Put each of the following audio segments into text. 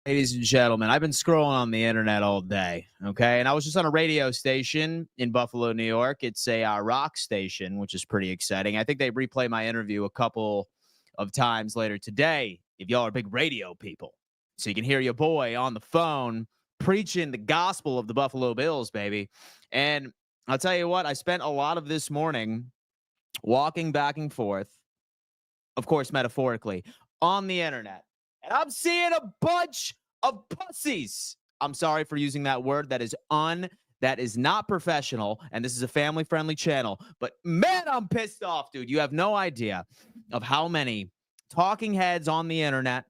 Ladies and gentlemen, I've been scrolling on the internet all day, okay? And I was just on a radio station in Buffalo, New York. It's a rock station, which is pretty exciting. I think they replay my interview a couple of times later today, if y'all are big radio people. So you can hear your boy on the phone preaching the gospel of the Buffalo Bills, baby. And I'll tell you what, I spent a lot of this morning walking back and forth, of course, metaphorically, on the internet. And I'm seeing a bunch of pussies. I'm sorry for using that word. That is not professional. And this is a family-friendly channel. But man, I'm pissed off, dude. You have no idea of how many talking heads on the internet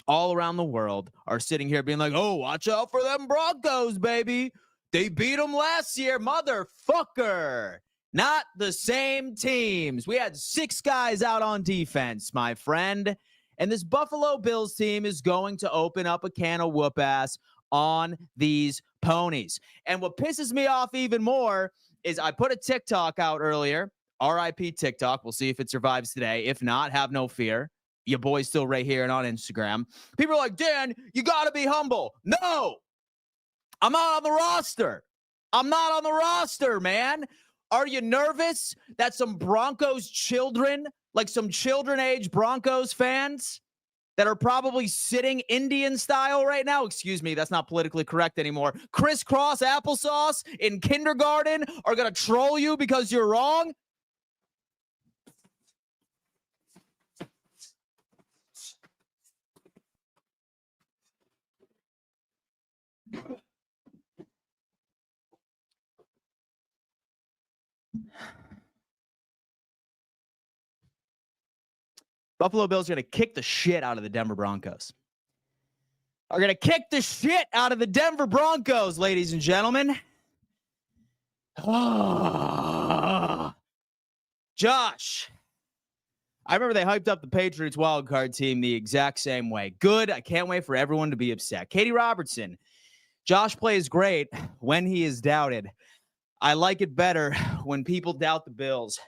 all around the world are sitting here being like, oh, watch out for them Broncos, baby. They beat them last year, motherfucker. Not the same teams. We had 6 guys out on defense, my friend. And this Buffalo Bills team is going to open up a can of whoop ass on these ponies. And what pisses me off even more is I put a TikTok out earlier, RIP TikTok. We'll see if it survives today. If not, have no fear. Your boy's still right here and on Instagram. People are like, Dan, you got to be humble. No, I'm not on the roster. I'm not on the roster, man. Are you nervous that some Broncos children, like some children-age Broncos fans that are probably sitting Indian style right now? Excuse me, that's not politically correct anymore. Crisscross applesauce in kindergarten are going to troll you because you're wrong? Buffalo Bills are going to kick the shit out of the Denver Broncos. Are going to kick the shit out of the Denver Broncos, ladies and gentlemen. Josh, I remember they hyped up the Patriots wildcard team the exact same way. Good. I can't wait for everyone to be upset. Katie Robertson. Josh plays great when he is doubted. I like it better when people doubt the Bills.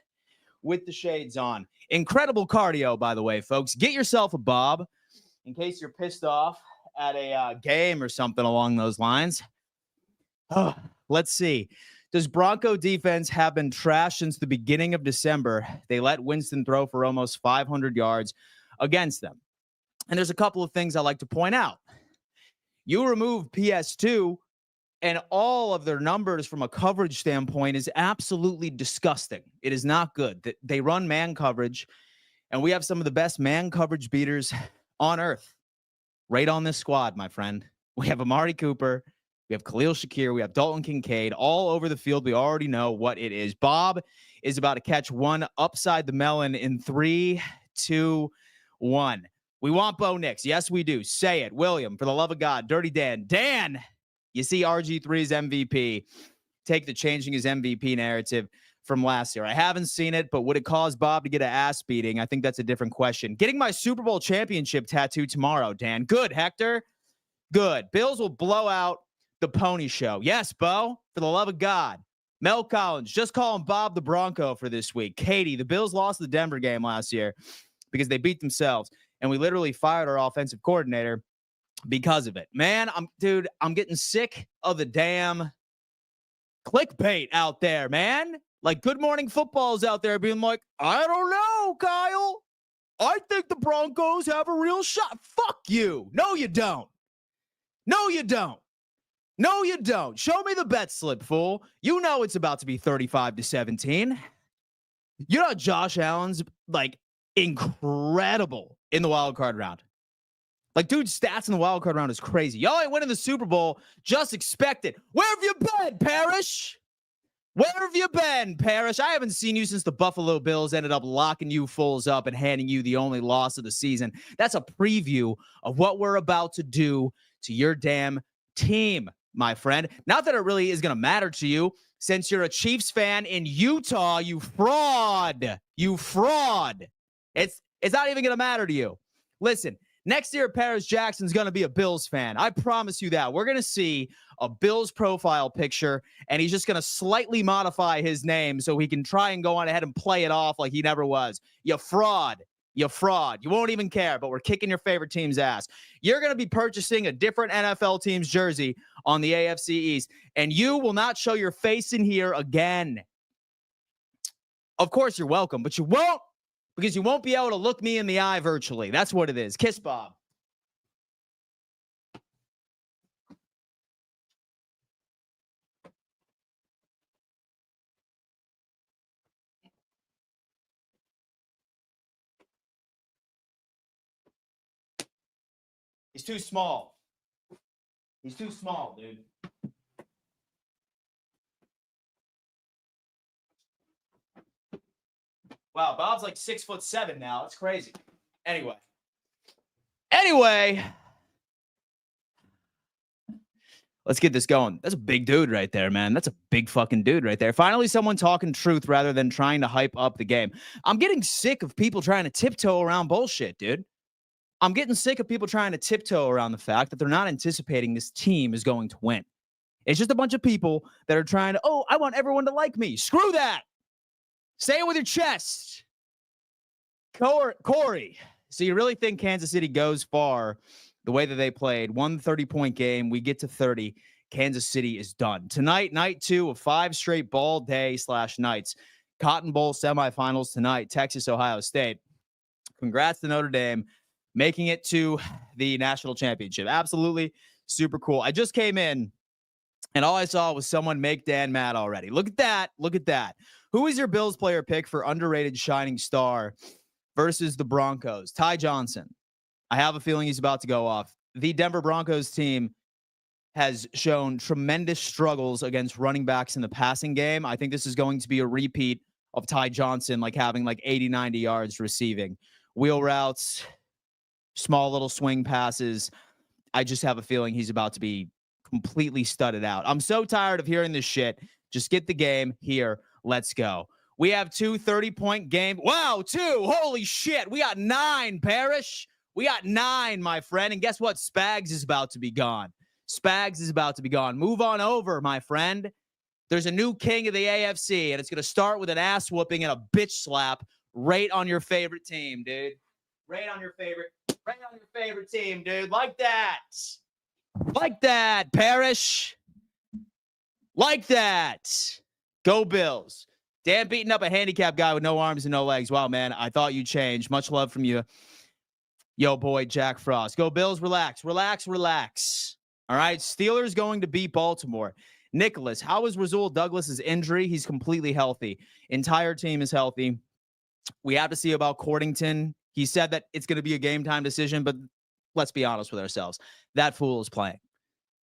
With the shades on. Incredible cardio, by the way, folks. Get yourself a bob in case you're pissed off at a game or something along those lines. Let's see. Does Bronco defense have been trashed since the beginning of December? They let Winston throw for almost 500 yards against them. And there's a couple of things I like to point out. You remove PS2, and all of their numbers from a coverage standpoint is absolutely disgusting. It is not good. They run man coverage, and we have some of the best man coverage beaters on earth right on this squad, my friend. We have Amari Cooper. We have Khalil Shakir. We have Dalton Kincaid all over the field. We already know what it is. Bob is about to catch one upside the melon in 3, 2, 1. We want Bo Nix. Yes, we do. Say it. William, for the love of God. Dirty Dan. Dan! You see RG3's MVP take the changing his MVP narrative from last year. I haven't seen it, but would it cause Bob to get an ass beating? I think that's a different question. Getting my Super Bowl championship tattoo tomorrow, Dan. Good, Hector. Good. Bills will blow out the pony show. Yes, Bo, for the love of God. Mel Collins, just calling Bob the Bronco for this week. Katie, the Bills lost the Denver game last year because they beat themselves, and we literally fired our offensive coordinator because of it. Man, I'm getting sick of the damn clickbait out there, man. Like Good Morning Football's out there being like, I don't know, Kyle. I think the Broncos have a real shot. Fuck you. No, you don't. No, you don't. No, you don't. Show me the bet slip, fool. You know it's about to be 35-17. You know Josh Allen's like incredible in the wild card round. Like, dude's stats in the wild card round is crazy. Y'all ain't winning the Super Bowl. Just expect it. Where have you been, Parrish? Where have you been, Parrish? I haven't seen you since the Buffalo Bills ended up locking you fools up and handing you the only loss of the season. That's a preview of what we're about to do to your damn team, my friend. Not that it really is going to matter to you since you're a Chiefs fan in Utah, you fraud. You fraud. It's not even going to matter to you. Listen. Next year, Paris Jackson's going to be a Bills fan. I promise you that. We're going to see a Bills profile picture, and he's just going to slightly modify his name so he can try and go on ahead and play it off like he never was. You fraud. You fraud. You won't even care, but we're kicking your favorite team's ass. You're going to be purchasing a different NFL team's jersey on the AFC East, and you will not show your face in here again. Of course, you're welcome, but you won't, because you won't be able to look me in the eye virtually. That's what it is. Kiss Bob. He's too small. He's too small, dude. Wow, Bob's like 6'7" now. That's crazy. Anyway, let's get this going. That's a big dude right there, man. That's a big fucking dude right there. Finally, someone talking truth rather than trying to hype up the game. I'm getting sick of people trying to tiptoe around bullshit, dude. I'm getting sick of people trying to tiptoe around the fact that they're not anticipating this team is going to win. It's just a bunch of people that are trying to, I want everyone to like me. Screw that. Say it with your chest. Corey, so you really think Kansas City goes far the way that they played? 130-point game. We get to 30. Kansas City is done. Tonight, night 2 of 5 straight ball day/nights. Cotton Bowl semifinals tonight, Texas, Ohio State. Congrats to Notre Dame making it to the national championship. Absolutely super cool. I just came in, and all I saw was someone make Dan mad already. Look at that. Look at that. Who is your Bills player pick for underrated shining star versus the Broncos? Ty Johnson. I have a feeling he's about to go off. The Denver Broncos team has shown tremendous struggles against running backs in the passing game. I think this is going to be a repeat of Ty Johnson, like having like 80, 90 yards receiving. Wheel routes, small little swing passes. I just have a feeling he's about to be completely studded out. I'm so tired of hearing this shit. Just get the game here. Let's go. We have 2 30-point game. Wow, 2. Holy shit. We got 9, Parrish. We got 9, my friend. And guess what? Spags is about to be gone. Spags is about to be gone. Move on over, my friend. There's a new king of the AFC, and it's going to start with an ass whooping and a bitch slap right on your favorite team, dude. Right on your favorite team, dude. Like that. Like that, Parrish. Like that. Go Bills. Dan beating up a handicapped guy with no arms and no legs. Wow, man, I thought you'd change. Much love from you. Yo, boy, Jack Frost. Go Bills, relax. Relax, relax. All right, Steelers going to beat Baltimore. Nicholas, how is Rasul Douglas's injury? He's completely healthy. Entire team is healthy. We have to see about Cordington. He said that it's going to be a game time decision, but let's be honest with ourselves. That fool is playing.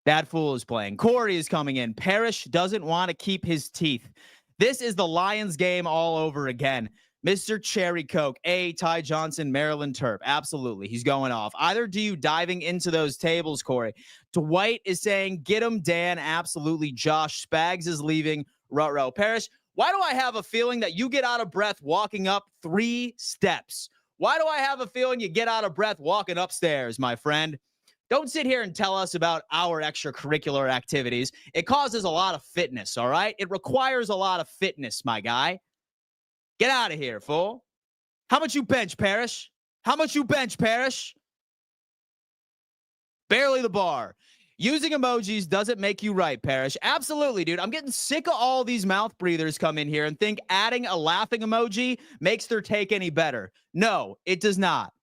That fool is playing. Corey is coming in. Parrish doesn't want to keep his teeth. This is the Lions game all over again. Mr. Cherry Coke, Ty Johnson, Maryland Terp. Absolutely. He's going off. Either do you diving into those tables, Corey. Dwight is saying, get him, Dan. Absolutely. Josh Spags is leaving. Ruh-roh. Parrish, why do I have a feeling that you get out of breath walking up 3 steps? Why do I have a feeling you get out of breath walking upstairs, my friend? Don't sit here and tell us about our extracurricular activities. It causes a lot of fitness, all right? It requires a lot of fitness, my guy. Get out of here, fool. How much you bench, Parrish? How much you bench, Parrish? Barely the bar. Using emojis doesn't make you right, Parrish. Absolutely, dude. I'm getting sick of all these mouth breathers come in here and think adding a laughing emoji makes their take any better. No, it does not.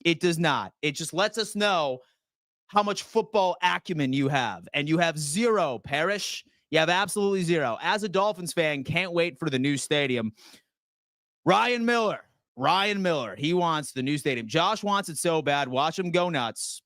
It does not. It just lets us know how much football acumen you have. And you have 0, Parrish. You have absolutely 0. As a Dolphins fan, can't wait for the new stadium. Ryan Miller. He wants the new stadium. Josh wants it so bad. Watch him go nuts.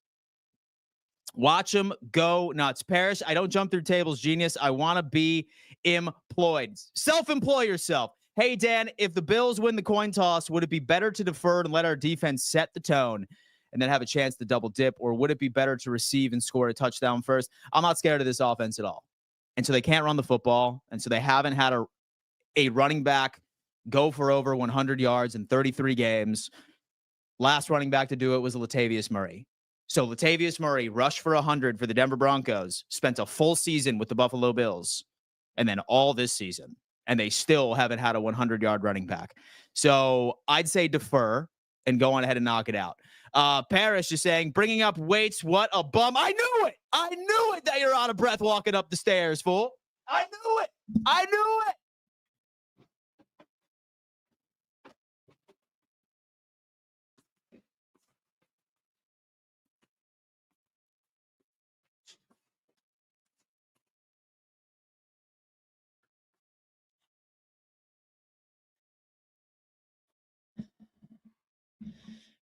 Watch him go nuts. Parrish, I don't jump through tables, genius. I want to be employed. Self-employ yourself. Hey, Dan, if the Bills win the coin toss, would it be better to defer and let our defense set the tone and then have a chance to double dip? Or would it be better to receive and score a touchdown first? I'm not scared of this offense at all. And so they can't run the football. And so they haven't had a running back go for over 100 yards in 33 games. Last running back to do it was Latavius Murray. So Latavius Murray rushed for 100 for the Denver Broncos, spent a full season with the Buffalo Bills, and then all this season. And they still haven't had a 100-yard running back. So I'd say defer. and go on ahead and knock it out. Parrish is saying, bringing up weights, what a bum. I knew it. I knew it that you're out of breath walking up the stairs, fool. I knew it. I knew it.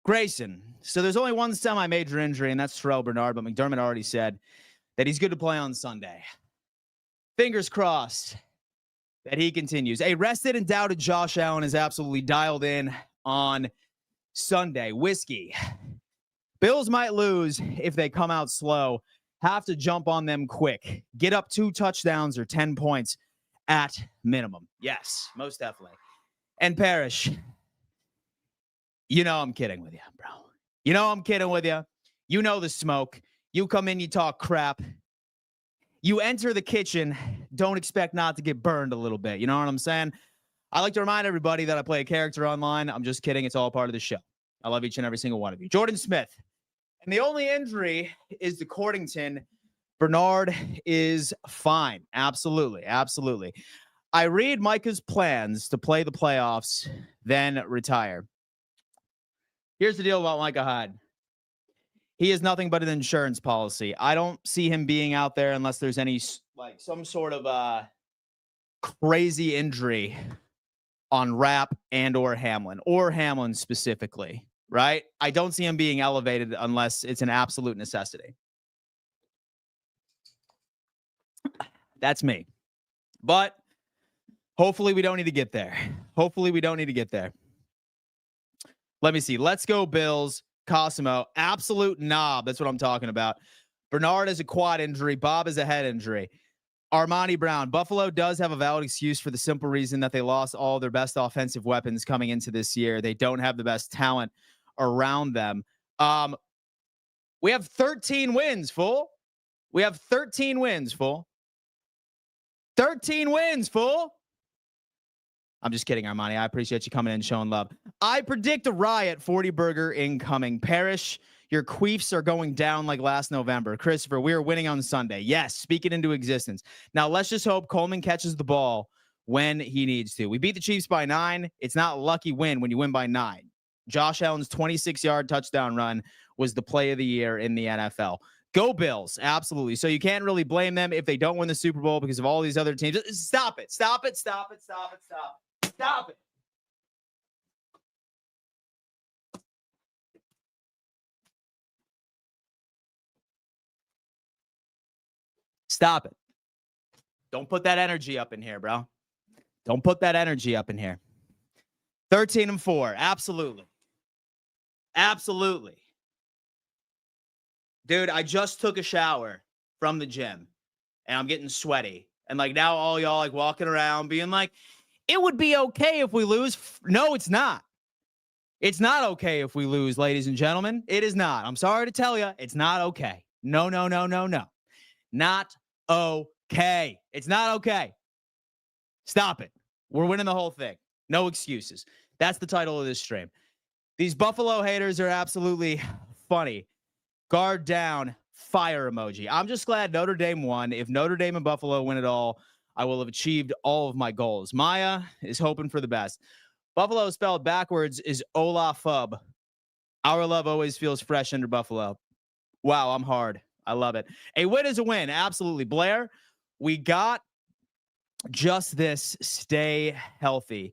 Grayson. So there's only one semi-major injury, and that's Terrell Bernard, but McDermott already said that he's good to play on Sunday. Fingers crossed that he continues. A rested and doubted Josh Allen is absolutely dialed in on Sunday. Whiskey. Bills might lose if they come out slow. Have to jump on them quick. Get up 2 touchdowns or 10 points at minimum. Yes, most definitely. And Parrish, you know I'm kidding with you, bro. You know I'm kidding with you. You know the smoke. You come in, you talk crap. You enter the kitchen, don't expect not to get burned a little bit. You know what I'm saying? I like to remind everybody that I play a character online. I'm just kidding. It's all part of the show. I love each and every single one of you. Jordan Smith. And the only injury is the Cordington. Bernard is fine. Absolutely. Absolutely. I read Micah's plans to play the playoffs, then retire. Here's the deal about Micah Hyde. He is nothing but an insurance policy. I don't see him being out there unless there's any, like, some sort of crazy injury on Rapp and or Hamlin specifically, right? I don't see him being elevated unless it's an absolute necessity. That's me. But hopefully we don't need to get there. Hopefully we don't need to get there. Let me see. Let's go Bills. Cosimo, absolute knob. That's what I'm talking about. Bernard is a quad injury. Bob is a head injury. Armani Brown. Buffalo does have a valid excuse for the simple reason that they lost all their best offensive weapons coming into this year. They don't have the best talent around them. We have 13 wins, fool. We have 13 wins, fool. 13 wins, fool. I'm just kidding, Armani. I appreciate you coming in and showing love. I predict a riot, 40 burger incoming. Parrish, your queefs are going down like last November. Christopher, we are winning on Sunday. Yes, speak it into existence. Now, let's just hope Coleman catches the ball when he needs to. We beat the Chiefs by 9. It's not a lucky win when you win by 9. Josh Allen's 26-yard touchdown run was the play of the year in the NFL. Go Bills. Absolutely. So you can't really blame them if they don't win the Super Bowl because of all these other teams. Stop it. Stop it. Stop it. Stop it. Stop it. Stop it. Stop it. Don't put that energy up in here, bro. Don't put that energy up in here. 13-4. Absolutely. Absolutely. Dude, I just took a shower from the gym and I'm getting sweaty. And like now all y'all like walking around being like, it would be okay if we lose. No, it's not. It's not okay if we lose, ladies and gentlemen. It is not. I'm sorry to tell you. It's not okay. No, no, no, no, no. Not okay. It's not okay. Stop it. We're winning the whole thing. No excuses. That's the title of this stream. These Buffalo haters are absolutely funny. Guard down, fire emoji. I'm just glad Notre Dame won. If Notre Dame and Buffalo win it all, I will have achieved all of my goals. Maya is hoping for the best. Buffalo spelled backwards is Olaf Hub. Our love always feels fresh under Buffalo. Wow, I'm hard. I love it. A win is a win. Absolutely. Blair, we got just this. Stay healthy.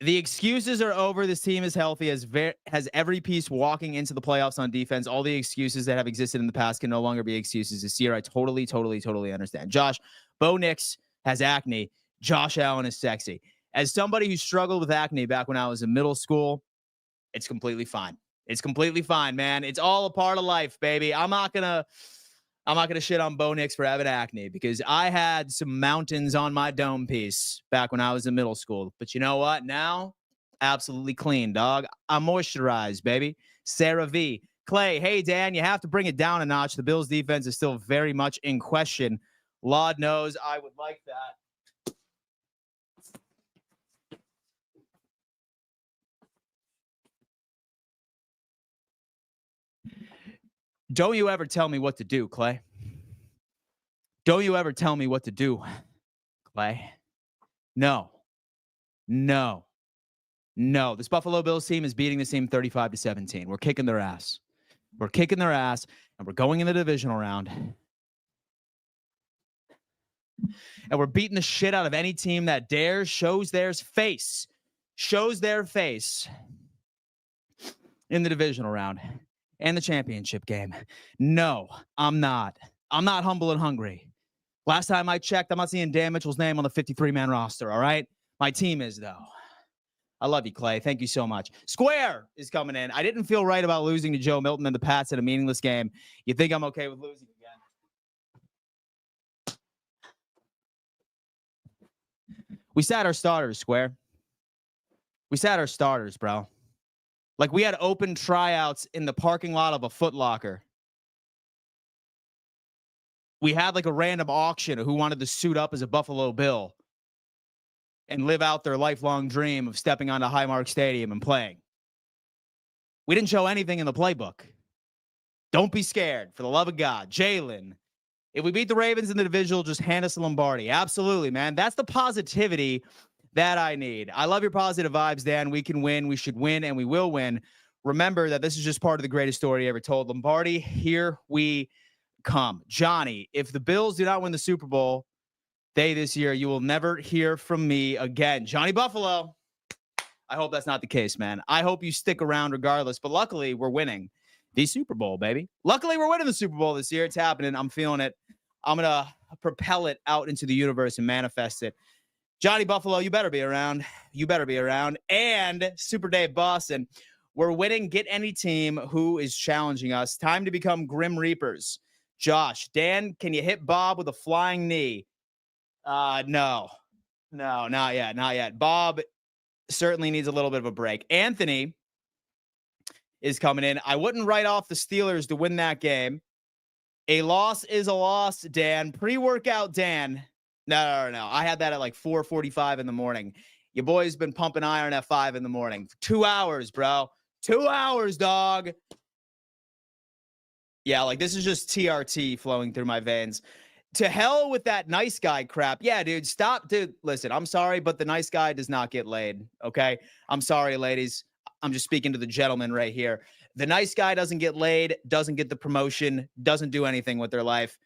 The excuses are over. This team is healthy, has every piece walking into the playoffs on defense. All the excuses that have existed in the past can no longer be excuses this year. I totally understand. Josh, Bo Nix has acne. Josh Allen is sexy. As somebody who struggled with acne back when I was in middle school, it's completely fine. It's completely fine, man. It's all a part of life, baby. I'm not gonna shit on Bo Nix for having acne because I had some mountains on my dome piece back when I was in middle school. But you know what? Now, absolutely clean, dog. I'm moisturized, baby. Sarah V. Clay, hey, Dan, you have to bring it down a notch. The Bills' defense is still very much in question. Laud knows I would like that. Don't you ever tell me what to do, Clay. Don't you ever tell me what to do, Clay. No. This Buffalo Bills team is beating this team 35-17. We're kicking their ass. And we're going in the divisional round. And we're beating the shit out of any team that dares, shows their face in the divisional round and the championship game. No, I'm not. I'm not humble and hungry. Last time I checked, I'm not seeing Dan Mitchell's name on the 53-man roster, all right? My team is, though. I love you, Clay. Thank you so much. Square is coming in. I didn't feel right about losing to Joe Milton and the Pats in a meaningless game. You think I'm okay with losing again? We sat our starters, Square. We sat our starters, bro. Like we had open tryouts in the parking lot of a Foot Locker. We had like a random auction of who wanted to suit up as a Buffalo Bill and live out their lifelong dream of stepping onto Highmark Stadium and playing. We didn't show anything in the playbook. Don't be scared, for the love of God. Jalen, if we beat the Ravens in the divisional, just hand us a Lombardi. Absolutely, man. That's the positivity that I need. I love your positive vibes, Dan. We can win. We should win, and we will win. Remember that this is just part of the greatest story ever told. Lombardi, here we come. Johnny, if the Bills do not win the Super Bowl this year, you will never hear from me again. Johnny Buffalo. I hope that's not the case, man. I hope you stick around regardless. But luckily, we're winning the Super Bowl, baby. Luckily, we're winning the Super Bowl this year. It's happening. I'm feeling it. I'm going to propel it out into the universe and manifest it. Johnny Buffalo, you better be around. And Super Dave Boston, we're winning. Get any team who is challenging us. Time to become Grim Reapers. Josh, Dan, can you hit Bob with a flying knee? No, not yet. Bob certainly needs a little bit of a break. Anthony is coming in. I wouldn't write off the Steelers to win that game. A loss is a loss, Dan. Pre-workout, Dan. No. I had that at like 4:45 in the morning. Your boy's been pumping iron at 5 in the morning. 2 hours, bro. 2 hours, dog. Yeah, like this is just TRT flowing through my veins. To hell with that nice guy crap. Yeah, dude, stop. Dude, listen, I'm sorry, but the nice guy does not get laid, okay? I'm sorry, ladies. I'm just speaking to the gentleman right here. The nice guy doesn't get laid, doesn't get the promotion, doesn't do anything with their life.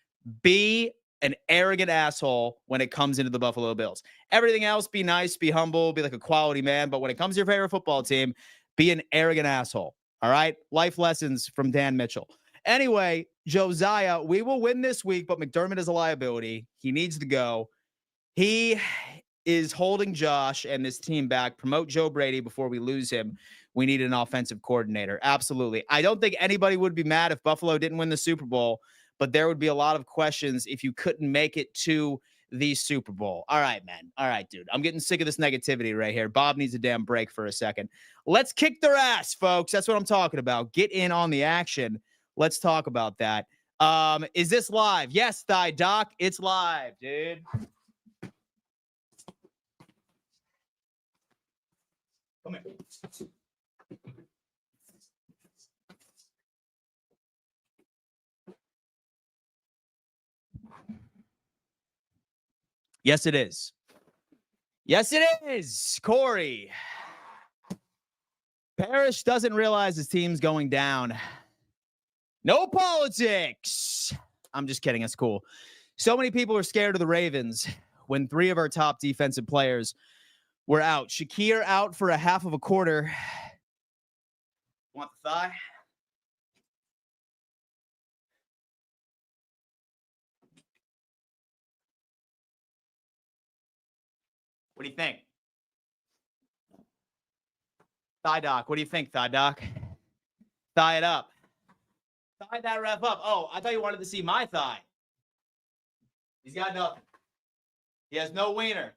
Be an arrogant asshole when it comes into the Buffalo Bills. Everything else, be nice, be humble, be like a quality man. But when it comes to your favorite football team, be an arrogant asshole, all right? Life lessons from Dan Mitchell. Anyway, Josiah, we will win this week, but McDermott is a liability. He needs to go. He is holding Josh and this team back. Promote Joe Brady before we lose him. We need an offensive coordinator. Absolutely. I don't think anybody would be mad if Buffalo didn't win the Super Bowl, but there would be a lot of questions if you couldn't make it to the Super Bowl. All right, man. All right, dude. I'm getting sick of this negativity right here. Bob needs a damn break for a second. Let's kick their ass, folks. That's what I'm talking about. Get in on the action. Let's talk about that. Is this live? Yes, Thigh Doc. It's live, dude. Come here. Yes, it is. Yes, it is. Corey. Parrish doesn't realize his team's going down. No politics. I'm just kidding. It's cool. So many people are scared of the Ravens when 3 of our top defensive players were out. Shakir out for a half of a quarter. Want the thigh? What do you think? Thigh Doc. What do you think, Thigh Doc? Thigh it up. Thigh that ref up. Oh, I thought you wanted to see my thigh. He's got nothing. He has no wiener.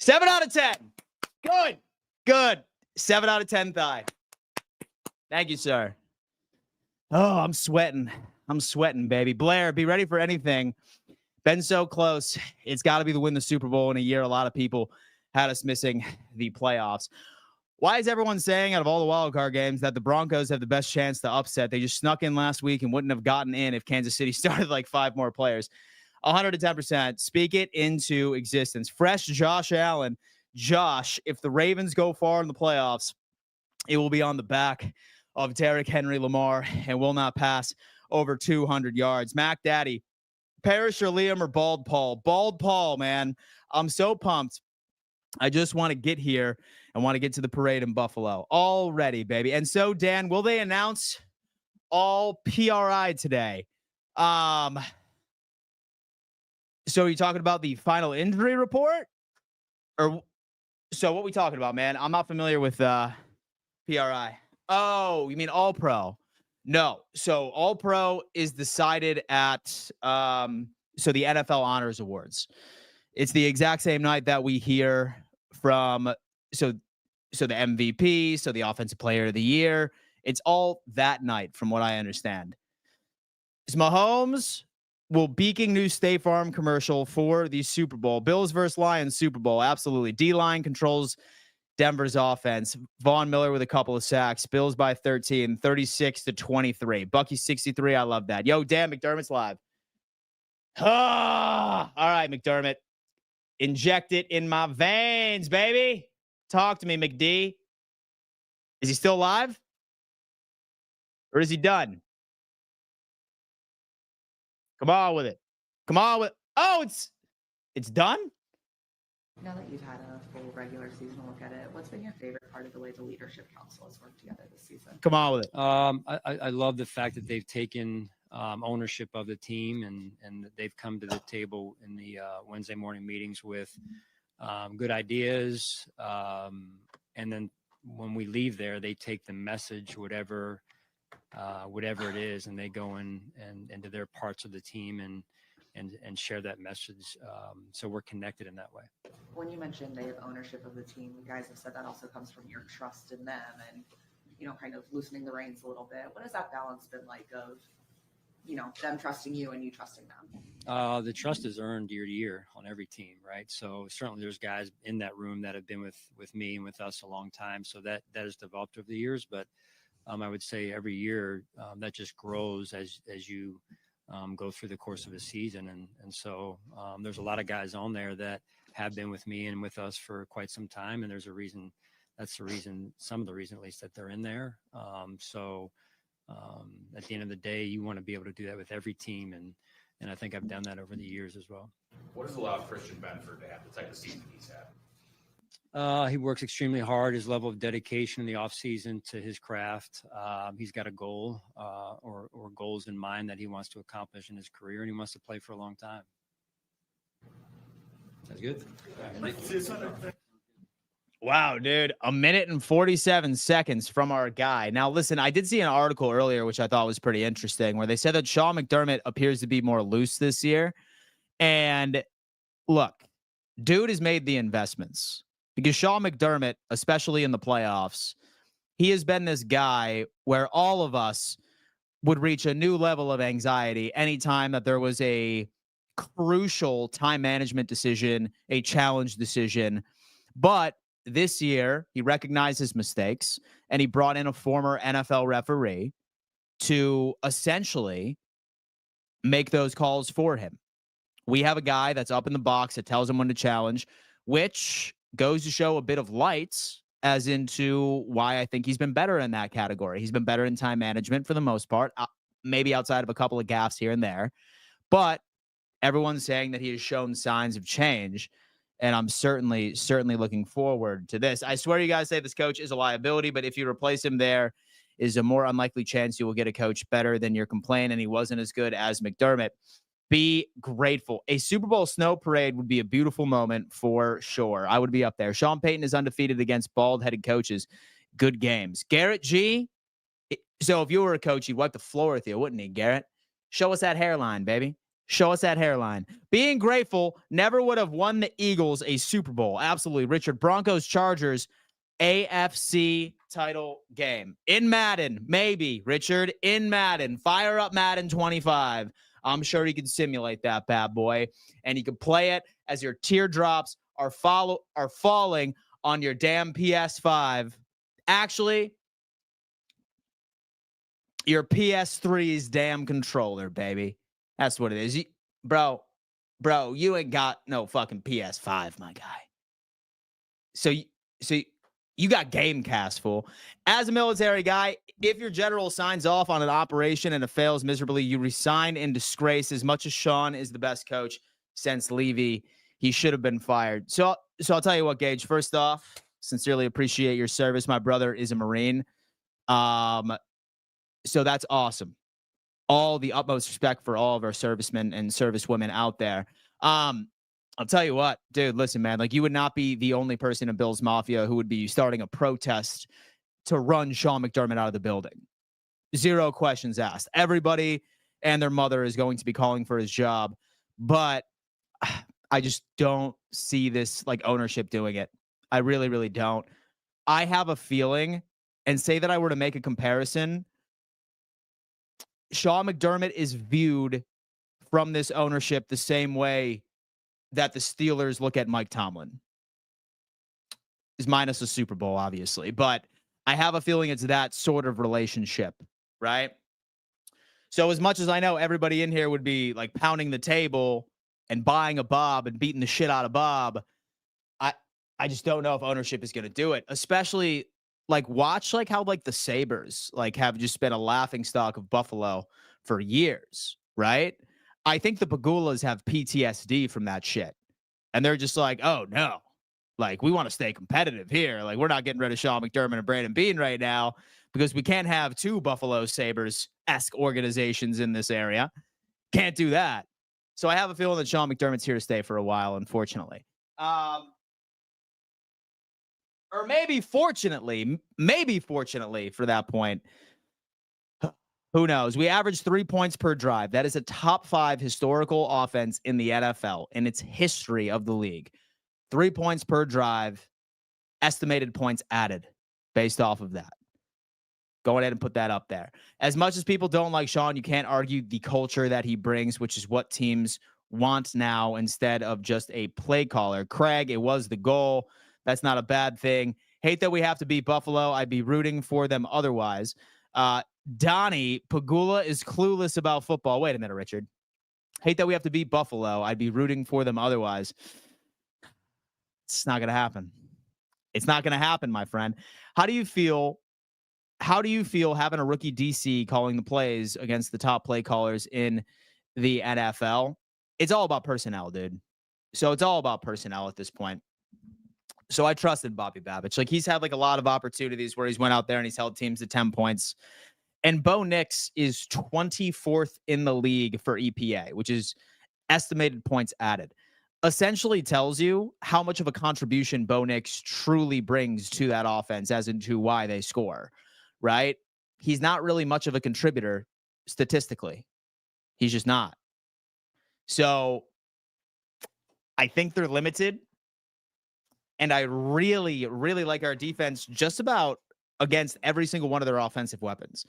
7 out of 10. Good. 7 out of 10 thigh. Thank you, sir. Oh, I'm sweating, baby. Blair, be ready for anything. Been so close. It's got to be the win the Super Bowl in a year. A lot of people had us missing the playoffs. Why is everyone saying out of all the wild card games that the Broncos have the best chance to upset? They just snuck in last week and wouldn't have gotten in if Kansas City started like 5 more players. 110%. Speak it into existence. Fresh Josh Allen. Josh, if the Ravens go far in the playoffs, it will be on the back of Derrick Henry Lamar and will not pass over 200 yards. Mac Daddy, Parrish or Liam or Bald Paul? Bald Paul, man. I'm so pumped. I just want to get here and want to get to the parade in Buffalo already, baby. And so, Dan, will they announce all PRI today? So are you talking about the final injury report? Or so what we talking about, man? I'm not familiar with PRI. Oh, you mean All Pro? No. So All Pro is decided at so the NFL Honors Awards. It's the exact same night that we hear from so the MVP, so the Offensive Player of the Year. It's all that night, from what I understand. Is Mahomes will beaking new State Farm commercial for the Super Bowl. Bills versus Lions Super Bowl. Absolutely. D-line controls Denver's offense. Von Miller with a couple of sacks. Bills by 13, 36-23. Bucky 63. I love that. Yo, Dan, McDermott's live. Ah, all right, McDermott. Inject it in my veins, baby. Talk to me, McD. Is he still alive? Or is he done? Come on with it. Come on with. Oh, it's done? Now that you've had a full regular season look at it, what's been your favorite part of the way the leadership council has worked together this season? Come on with it. I love the fact that they've taken ownership of the team and they've come to the table in the Wednesday morning meetings with good ideas. And then when we leave there, they take the message, whatever it is, and they go in and into their parts of the team and share that message. So we're connected in that way. When you mentioned they have ownership of the team, you guys have said that also comes from your trust in them and, kind of loosening the reins a little bit. What has that balance been like of, them trusting you and you trusting them? The trust is earned year to year on every team, right? So certainly there's guys in that room that have been with me and with us a long time. So that has developed over the years. But I would say every year that just grows as you go through the course of a season. And so there's a lot of guys on there that have been with me and with us for quite some time. And there's a reason, some of the reason at least that they're in there. At the end of the day, you want to be able to do that with every team. And I think I've done that over the years as well. What has allowed Christian Benford to have the type of season he's had? He works extremely hard. His level of dedication in the off season to his craft. He's got a goal or goals in mind that he wants to accomplish in his career, and he wants to play for a long time. That's good. Wow, dude. 1 minute and 47 seconds from our guy. Now, listen, I did see an article earlier, which I thought was pretty interesting, where they said that Sean McDermott appears to be more loose this year. And look, dude has made the investments. Because Sean McDermott, especially in the playoffs, he has been this guy where all of us would reach a new level of anxiety anytime that there was a crucial time management decision, a challenge decision. But this year, he recognized his mistakes and he brought in a former NFL referee to essentially make those calls for him. We have a guy that's up in the box that tells him when to challenge, which goes to show a bit of lights as into why I think he's been better in that category. He's been better in time management for the most part, maybe outside of a couple of gaffes here and there. But everyone's saying that he has shown signs of change, and I'm certainly looking forward to this. I swear you guys say this coach is a liability, but if you replace him, there is a more unlikely chance you will get a coach better than you're complaining he wasn't as good as McDermott. Be grateful. A Super Bowl snow parade would be a beautiful moment for sure. I would be up there. Sean Payton is undefeated against bald-headed coaches. Good games. Garrett G. So if you were a coach, he'd wipe the floor with you, wouldn't he, Garrett? Show us that hairline, baby. Show us that hairline. Being grateful, never would have won the Eagles a Super Bowl. Absolutely. Richard, Broncos, Chargers, AFC title game. In Madden, maybe. Richard, in Madden. Fire up Madden 25. I'm sure he can simulate that bad boy, and he can play it as your teardrops are falling on your damn PS5 Actually, your PS3's damn controller, baby. That's what it is. Bro, you ain't got no fucking PS5, my guy. So you got Gamecast, fool. As a military guy, if your general signs off on an operation and it fails miserably, you resign in disgrace. As much as Sean is the best coach since Levy, he should have been fired. So I'll tell you what, Gage. First off, sincerely appreciate your service. My brother is a Marine. So that's awesome. All the utmost respect for all of our servicemen and servicewomen out there. I'll tell you what, dude, listen, man, like you would not be the only person in Bills Mafia who would be starting a protest to run Sean McDermott out of the building. Zero questions asked. Everybody and their mother is going to be calling for his job, but I just don't see this like ownership doing it. I really, really don't. I have a feeling, and say that I were to make a comparison, Sean McDermott is viewed from this ownership the same way that the Steelers look at Mike Tomlin. Is minus the Super Bowl, obviously, but I have a feeling it's that sort of relationship, right? So as much as I know everybody in here would be like pounding the table and buying a Bob and beating the shit out of Bob, I just don't know if ownership is going to do it, especially like watch like how like the Sabres like have just been a laughing stock of Buffalo for years, right? I think the Pagulas have PTSD from that shit. And they're just like, oh no, like we want to stay competitive here. Like we're not getting rid of Sean McDermott and Brandon Beane right now because we can't have two Buffalo Sabres-esque organizations in this area. Can't do that. So I have a feeling that Sean McDermott's here to stay for a while, unfortunately. Or maybe fortunately for that point. Who knows? We averaged 3 points per drive. That is a top 5 historical offense in the NFL in its history of the league. 3 points per drive, estimated points added based off of that. Go ahead and put that up there. As much as people don't like Sean, you can't argue the culture that he brings, which is what teams want now instead of just a play caller. Craig, it was the goal. That's not a bad thing. Hate that we have to beat Buffalo. I'd be rooting for them otherwise. Donnie, Pagula is clueless about football. Wait a minute, Richard. Hate that we have to beat Buffalo. I'd be rooting for them otherwise. It's not going to happen. It's not going to happen, my friend. How do you feel having a rookie DC calling the plays against the top play callers in the NFL? It's all about personnel, dude. So it's all about personnel at this point. So I trusted Bobby Babich. Like he's had like a lot of opportunities where he's went out there and he's held teams to 10 points. And Bo Nix is 24th in the league for EPA, which is estimated points added. Essentially tells you how much of a contribution Bo Nix truly brings to that offense as into why they score, right? He's not really much of a contributor statistically. He's just not. So I think they're limited. And I really, really like our defense just about against every single one of their offensive weapons.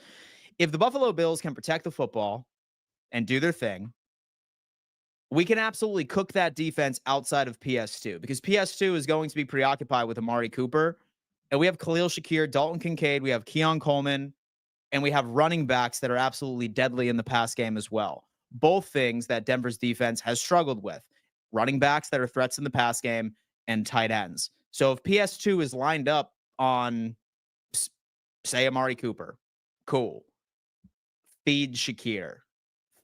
If the Buffalo Bills can protect the football and do their thing, we can absolutely cook that defense outside of PS2 because PS2 is going to be preoccupied with Amari Cooper. And we have Khalil Shakir, Dalton Kincaid, we have Keon Coleman, and we have running backs that are absolutely deadly in the pass game as well. Both things that Denver's defense has struggled with. Running backs that are threats in the pass game and tight ends. So if PS2 is lined up on, say, Amari Cooper, cool. Feed Shakir.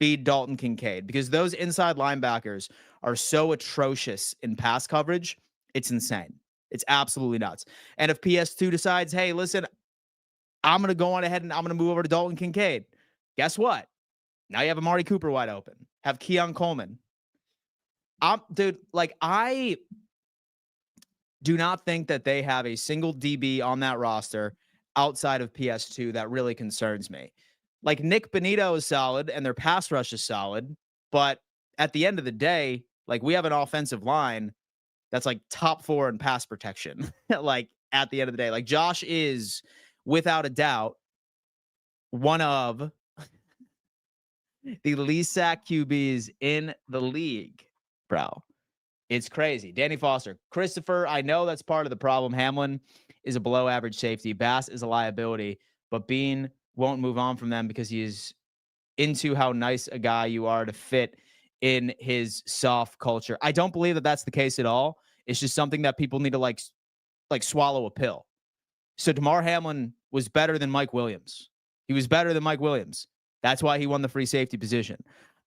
Feed Dalton Kincaid. Because those inside linebackers are so atrocious in pass coverage, it's insane. It's absolutely nuts. And if PS2 decides, hey, listen, I'm going to go on ahead and I'm going to move over to Dalton Kincaid. Guess what? Now you have Amari Cooper wide open. Have Keon Coleman. Dude, like I do not think that they have a single DB on that roster outside of PS2 that really concerns me. Like Nick Bonito is solid and their pass rush is solid, but at the end of the day, like we have an offensive line that's like top 4 in pass protection. Like at the end of the day, like Josh is without a doubt one of the least sack QBs in the league, bro. It's crazy. Danny Foster. Christopher, I know that's part of the problem. Hamlin is a below average safety. Bass is a liability, but Bean won't move on from them because he is into how nice a guy you are to fit in his soft culture. I don't believe that that's the case at all. It's just something that people need to like swallow a pill. So Damar Hamlin was better than Mike Williams. He was better than Mike Williams. That's why he won the free safety position.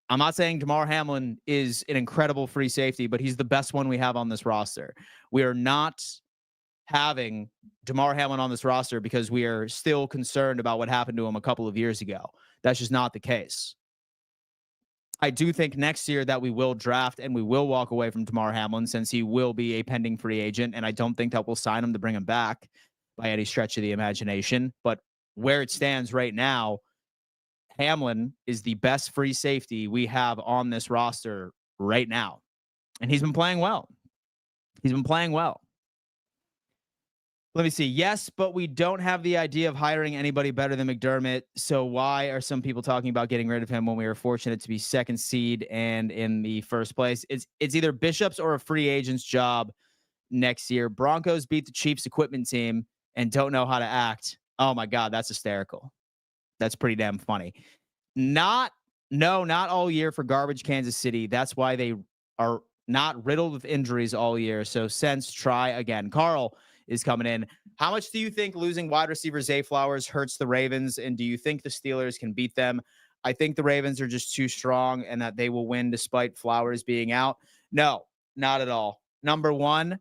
I'm not saying Damar Hamlin is an incredible free safety, but he's the best one we have on this roster. We are not having Damar Hamlin on this roster because we are still concerned about what happened to him a couple of years ago. That's just not the case. I do think next year that we will draft and we will walk away from Damar Hamlin since he will be a pending free agent, and I don't think that we'll sign him to bring him back by any stretch of the imagination. But where it stands right now, Hamlin is the best free safety we have on this roster right now. And he's been playing well. He's been playing well. Let me see. Yes, but we don't have the idea of hiring anybody better than McDermott. So why are some people talking about getting rid of him when we were fortunate to be second seed and in the first place? It's either Bishop's or a free agent's job next year. Broncos beat the Chiefs equipment team and don't know how to act. Oh my God, that's hysterical. That's pretty damn funny. Not all year for garbage Kansas City. That's why they are not riddled with injuries all year. So try again. Carl is coming in. How much do you think losing wide receiver Zay Flowers hurts the Ravens? And do you think the Steelers can beat them? I think the Ravens are just too strong and that they will win despite Flowers being out. No, not at all. Number one,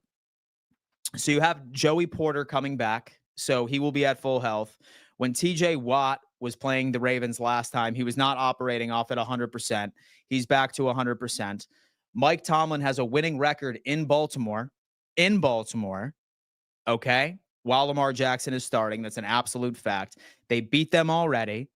so you have Joey Porter coming back. So he will be at full health. When TJ Watt was playing the Ravens last time, he was not operating off at 100%. He's back to 100%. Mike Tomlin has a winning record in Baltimore. Okay, while Lamar Jackson is starting. That's an absolute fact. They beat them already.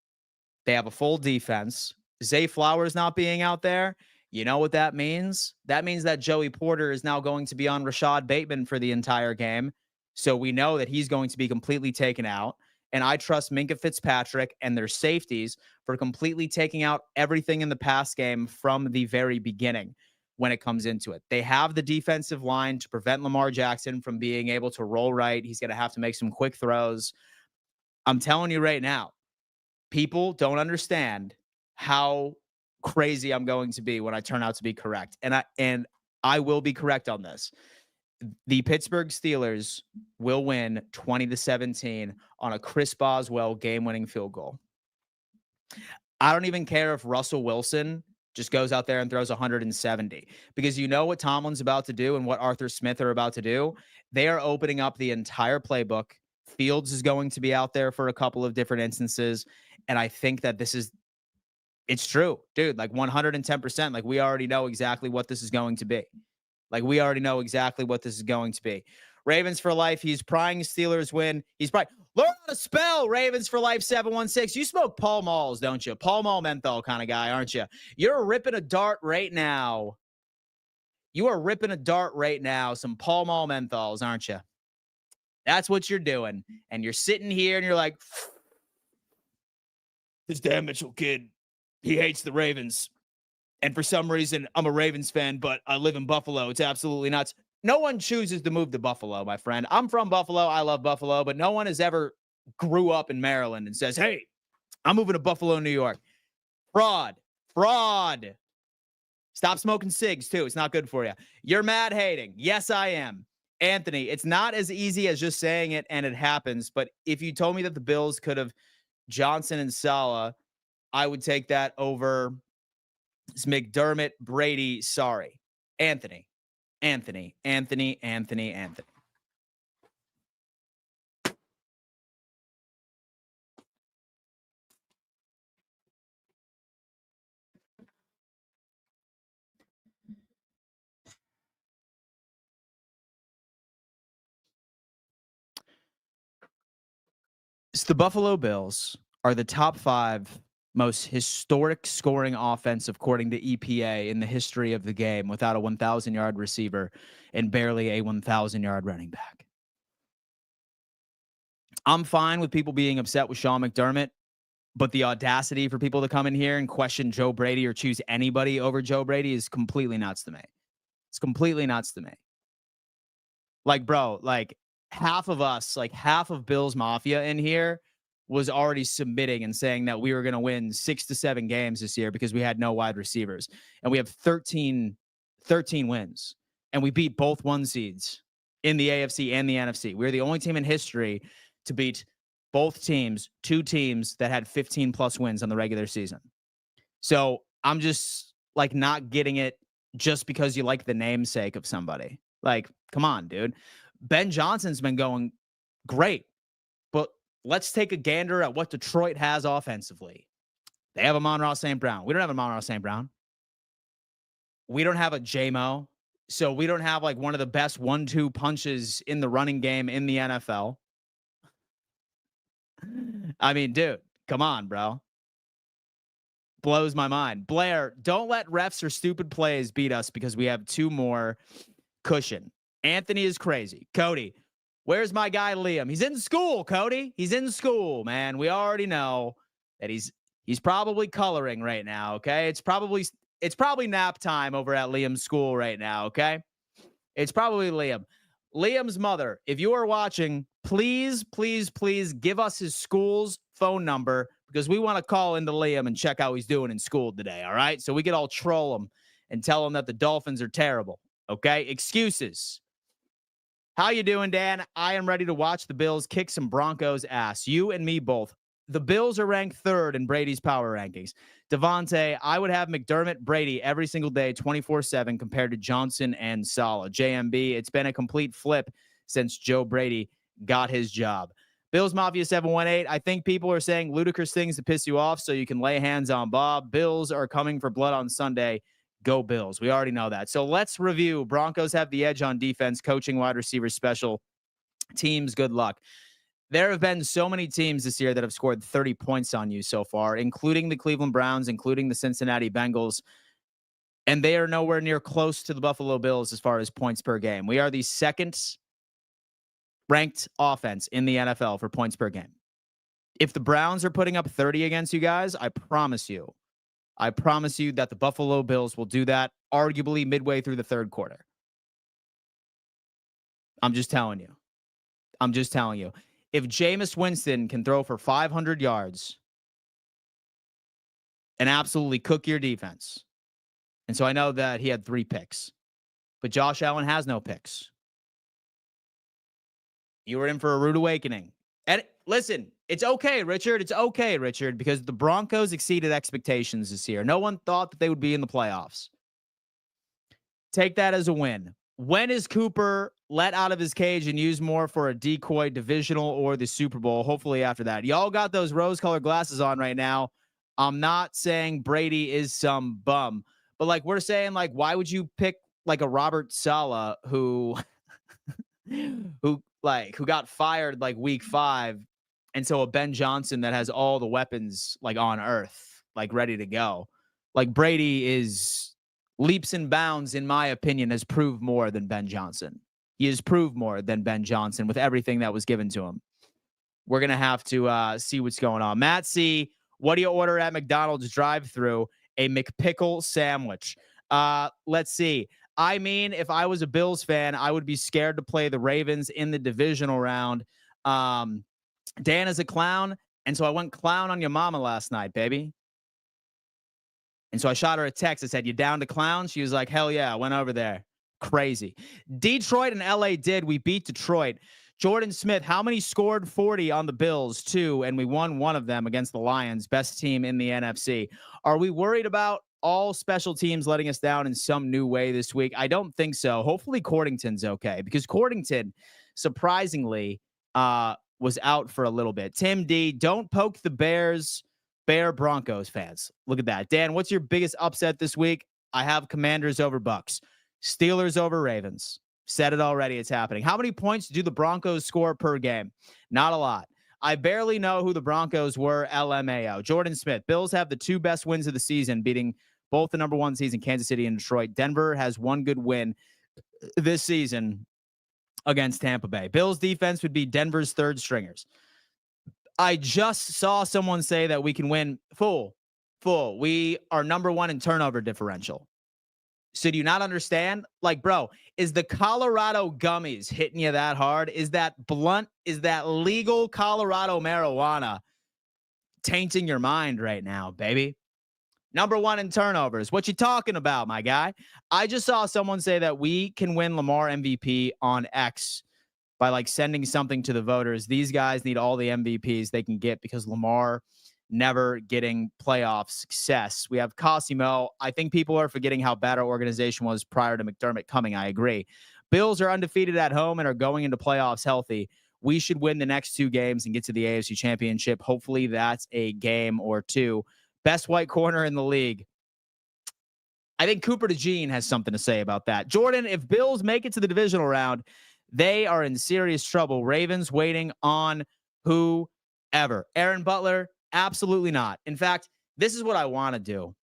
They have a full defense. Zay Flowers not being out there, you know what that means? That means that Joey Porter is now going to be on Rashad Bateman for the entire game. So we know that he's going to be completely taken out. And I trust Minkah Fitzpatrick and their safeties for completely taking out everything in the pass game from the very beginning. When it comes into it, they have the defensive line to prevent Lamar Jackson from being able to roll right. He's going to have to make some quick throws. I'm telling you right now, people don't understand how crazy I'm going to be when I turn out to be correct. And I will be correct on this. The Pittsburgh Steelers will win 20-17 on a Chris Boswell game-winning field goal. I don't even care if Russell Wilson just goes out there and throws 170, because you know what Tomlin's about to do and what Arthur Smith are about to do. They are opening up the entire playbook. Fields is going to be out there for a couple of different instances. And I think that it's true, dude, like 110%. Like we already know exactly what this is going to be. Ravens for life. He's prying Steelers win. He's probably learn how to spell. Ravens for life 716. You smoke Pall Malls, don't you? Pall Mall menthol kind of guy, aren't you? You're ripping a dart right now. You are ripping a dart right now. Some Pall Mall menthols, aren't you? That's what you're doing. And you're sitting here and you're like, this Dan Mitchell kid, he hates the Ravens. And for some reason, I'm a Ravens fan, but I live in Buffalo. It's absolutely nuts. No one chooses to move to Buffalo, my friend. I'm from Buffalo. I love Buffalo, but no one has ever grew up in Maryland and says, hey, I'm moving to Buffalo, New York. Fraud. Stop smoking cigs, too. It's not good for you. You're mad hating. Yes, I am. Anthony, it's not as easy as just saying it and it happens, but if you told me that the Bills could have Johnson and Saleh, I would take that over McDermott, Brady. Sorry. Anthony. So the Buffalo Bills are the top 5 most historic scoring offense according to EPA in the history of the game without a 1,000-yard receiver and barely a 1,000-yard running back. I'm fine with people being upset with Sean McDermott, but the audacity for people to come in here and question Joe Brady or choose anybody over Joe Brady is completely nuts to me. It's completely nuts to me. Like, bro, like, half of us, like half of Bills Mafia in here, was already submitting and saying that we were going to win 6 to 7 games this year because we had no wide receivers. And we have 13 wins. And we beat both 1 seeds in the AFC and the NFC. We're the only team in history to beat both teams, 2 teams that had 15 plus wins on the regular season. So I'm just like not getting it just because you like the namesake of somebody. Like, come on, dude. Ben Johnson's been going great, but let's take a gander at what Detroit has offensively. They have Amon-Ra St. Brown. We don't have Amon-Ra St. Brown. We don't have a J-Mo. So we don't have like one of the best 1-2 punches in the running game in the NFL. I mean, dude, come on, bro. Blows my mind. Blair, don't let refs or stupid plays beat us because we have 2 more cushion. Anthony is crazy. Cody, where's my guy Liam? He's in school, Cody. He's in school, man. We already know that he's probably coloring right now, okay? It's probably nap time over at Liam's school right now, okay? It's probably Liam. Liam's mother, if you are watching, please, please, please give us his school's phone number because we want to call into Liam and check how he's doing in school today, all right? So we could all troll him and tell him that the Dolphins are terrible, okay? Excuses. How you doing, Dan? I am ready to watch the Bills kick some Broncos ass. You and me both. The Bills are ranked 3rd in Brady's power rankings. Devontae, I would have McDermott, Brady every single day, 24/7 compared to Johnson and Saleh. JMB, it's been a complete flip since Joe Brady got his job. Bills Mafia 718, I think people are saying ludicrous things to piss you off so you can lay hands on Bob. Bills are coming for blood on Sunday. Go Bills. We already know that. So let's review. Broncos have the edge on defense, coaching, wide receivers, special teams. Good luck. There have been so many teams this year that have scored 30 points on you so far, including the Cleveland Browns, including the Cincinnati Bengals, and they are nowhere near close to the Buffalo Bills as far as points per game. We are the 2nd ranked offense in the NFL for points per game. If the Browns are putting up 30 against you guys, I promise you that the Buffalo Bills will do that arguably midway through the 3rd quarter. I'm just telling you. If Jameis Winston can throw for 500 yards and absolutely cook your defense, and so I know that he had 3 picks, but Josh Allen has no picks. You were in for a rude awakening. And listen, it's okay, Richard. It's okay, Richard, because the Broncos exceeded expectations this year. No one thought that they would be in the playoffs. Take that as a win. When is Cooper let out of his cage and used more for a decoy, divisional, or the Super Bowl? Hopefully after that. Y'all got those rose-colored glasses on right now. I'm not saying Brady is some bum, but like we're saying, like, why would you pick like a Robert Saleh who got fired like week 5, and so a Ben Johnson that has all the weapons like on earth, like ready to go. Like Brady is leaps and bounds, in my opinion, has proved more than Ben Johnson. He has proved more than Ben Johnson with everything that was given to him. We're going to have to see what's going on. Matt C., what do you order at McDonald's drive-thru? A McPickle sandwich. Let's see. I mean, if I was a Bills fan, I would be scared to play the Ravens in the divisional round. Dan is a clown, and so I went clown on your mama last night, baby. And so I shot her a text. I said, you down to clown? She was like, hell yeah, I went over there. Crazy. Detroit and LA did. We beat Detroit. Jordan Smith, how many scored 40 on the Bills? 2, and we won 1 of them against the Lions, best team in the NFC. Are we worried about all special teams letting us down in some new way this week? I don't think so. Hopefully Cordington's okay, because Cordington, surprisingly, was out for a little bit. Tim D, don't poke the Bear Broncos fans. Look at that. Dan, what's your biggest upset this week? I have Commanders over Bucks. Steelers over Ravens. Said it already. It's happening. How many points do the Broncos score per game? Not a lot. I barely know who the Broncos were. LMAO. Jordan Smith. Bills have the 2 best wins of the season, beating both the number 1 season, Kansas City and Detroit. Denver has 1 good win this season against Tampa Bay. Bills defense would be Denver's 3rd stringers. I just saw someone say that we can win. Fool. We are number 1 in turnover differential. So do you not understand? Like, bro, is the Colorado gummies hitting you that hard? Is that blunt? Is that legal Colorado marijuana tainting your mind right now, baby? Number 1 in turnovers. What you talking about, my guy? I just saw someone say that we can win Lamar MVP on X by like sending something to the voters. These guys need all the MVPs they can get because Lamar never getting playoff success. We have Cosimo. I think people are forgetting how bad our organization was prior to McDermott coming. I agree. Bills are undefeated at home and are going into playoffs healthy. We should win the next 2 games and get to the AFC Championship. Hopefully that's a game or 2. Best white corner in the league. I think Cooper DeJean has something to say about that. Jordan, if Bills make it to the divisional round, they are in serious trouble. Ravens waiting on whoever. Aaron Butler, absolutely not. In fact, this is what I want to do.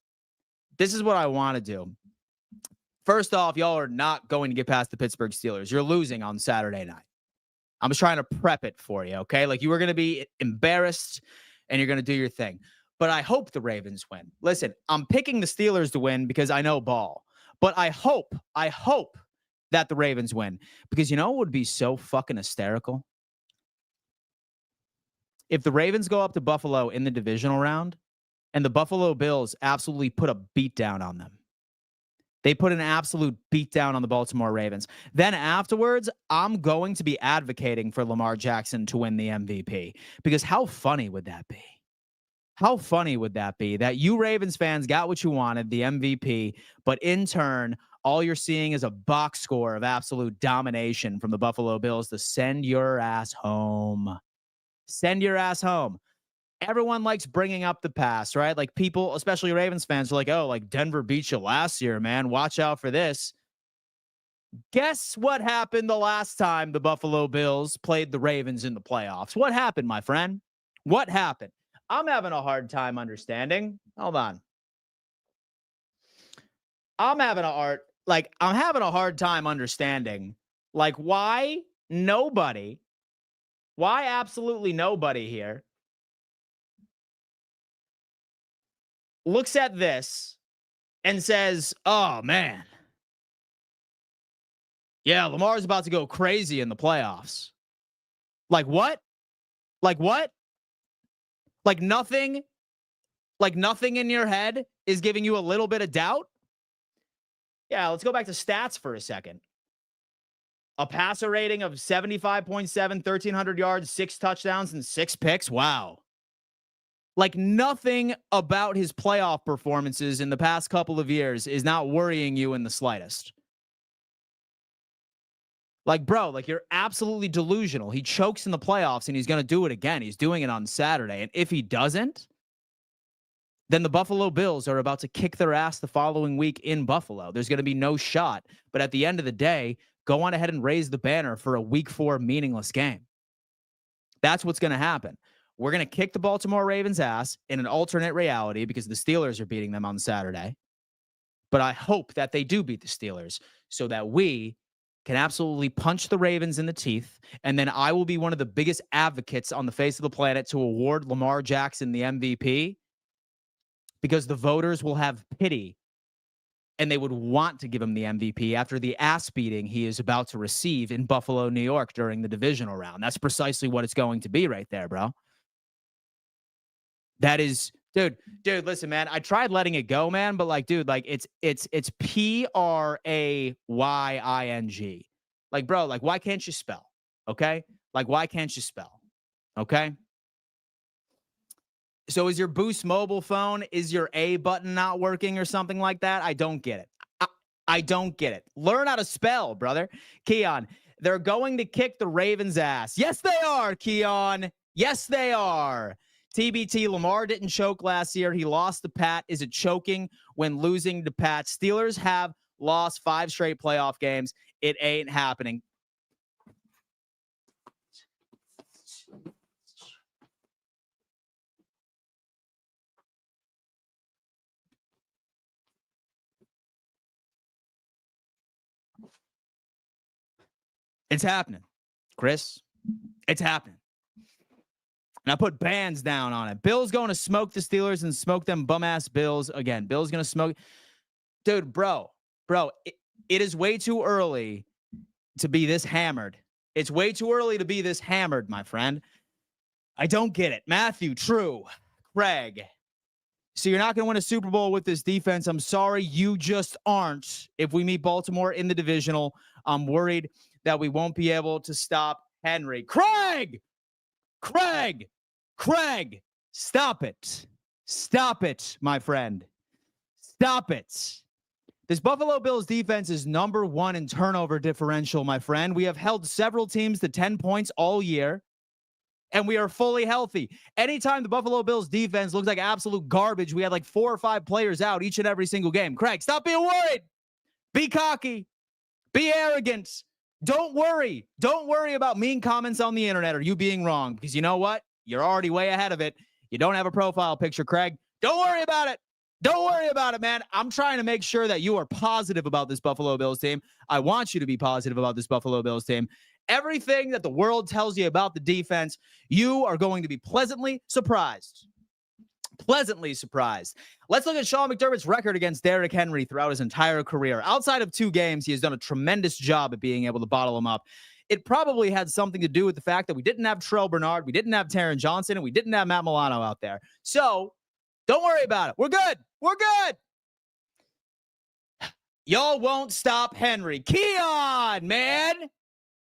First off, y'all are not going to get past the Pittsburgh Steelers. You're losing on Saturday night. I'm just trying to prep it for you, okay? Like, you are going to be embarrassed and you're going to do your thing. But I hope the Ravens win. Listen, I'm picking the Steelers to win because I know ball. But I hope that the Ravens win. Because you know what would be so fucking hysterical? If the Ravens go up to Buffalo in the divisional round and the Buffalo Bills absolutely put a beat down on them. They put an absolute beat down on the Baltimore Ravens. Then afterwards, I'm going to be advocating for Lamar Jackson to win the MVP. Because how funny would that be? How funny would that be that you Ravens fans got what you wanted, the MVP, but in turn, all you're seeing is a box score of absolute domination from the Buffalo Bills to send your ass home. Send your ass home. Everyone likes bringing up the past, right? Like, people, especially Ravens fans, are like, oh, like Denver beat you last year, man. Watch out for this. Guess what happened the last time the Buffalo Bills played the Ravens in the playoffs? What happened, my friend? What happened? I'm having a hard time understanding. Hold on. I'm having a hard time understanding, like, why absolutely nobody here looks at this and says, oh, man, yeah, Lamar's about to go crazy in the playoffs. Like, what? Like, what? Like nothing in your head is giving you a little bit of doubt? Yeah, let's go back to stats for a second. A passer rating of 75.7, 1,300 yards, 6 touchdowns, and 6 picks. Wow. Like, nothing about his playoff performances in the past couple of years is not worrying you in the slightest. Like, bro, like, you're absolutely delusional. He chokes in the playoffs and he's going to do it again. He's doing it on Saturday. And if he doesn't, then the Buffalo Bills are about to kick their ass the following week in Buffalo. There's going to be no shot. But at the end of the day, go on ahead and raise the banner for a week 4 meaningless game. That's what's going to happen. We're going to kick the Baltimore Ravens' ass in an alternate reality because the Steelers are beating them on Saturday. But I hope that they do beat the Steelers so that we can absolutely punch the Ravens in the teeth, and then I will be one of the biggest advocates on the face of the planet to award Lamar Jackson the MVP because the voters will have pity and they would want to give him the MVP after the ass beating he is about to receive in Buffalo, New York during the divisional round. That's precisely what it's going to be right there, bro. That is, dude, listen, man, I tried letting it go, man, but like, dude, like it's Praying. Like, bro, like, why can't you spell? Okay. Like, why can't you spell? Okay. So is your Boost mobile phone, is your A button not working or something like that? I don't get it. I don't get it. Learn how to spell, brother. Keon, they're going to kick the Ravens' ass. Yes, they are, Keon. Yes, they are. TBT, Lamar didn't choke last year. He lost to Pat. Is it choking when losing to Pat? Steelers have lost 5 straight playoff games. It ain't happening. It's happening, Chris. It's happening. And I put bands down on it. Bill's going to smoke the Steelers and smoke them bum-ass Bills again. Bill's going to smoke. Dude, bro. Bro, it is way too early to be this hammered. It's way too early to be this hammered, my friend. I don't get it. Matthew, true. Craig. So you're not going to win a Super Bowl with this defense. I'm sorry, you just aren't. If we meet Baltimore in the divisional, I'm worried that we won't be able to stop Henry. Craig! Stop it. Stop it, my friend. Stop it. This Buffalo Bills defense is number 1 in turnover differential, my friend. We have held several teams to 10 points all year, and we are fully healthy. Anytime the Buffalo Bills defense looks like absolute garbage, we had like 4 or 5 players out each and every single game. Craig, stop being worried. Be cocky. Be arrogant. Don't worry. Don't worry about mean comments on the internet or you being wrong, because you know what? You're already way ahead of it. You don't have a profile picture, Craig. Don't worry about it. Don't worry about it, man. I'm trying to make sure that you are positive about this Buffalo Bills team. I want you to be positive about this Buffalo Bills team. Everything that the world tells you about the defense, you are going to be pleasantly surprised. Pleasantly surprised. Let's look at Sean McDermott's record against Derrick Henry throughout his entire career. Outside of 2 games, he has done a tremendous job at being able to bottle him up. It probably had something to do with the fact that we didn't have Terrell Bernard, we didn't have Taron Johnson, and we didn't have Matt Milano out there. So don't worry about it. We're good. We're good. Y'all won't stop Henry. Keon, man.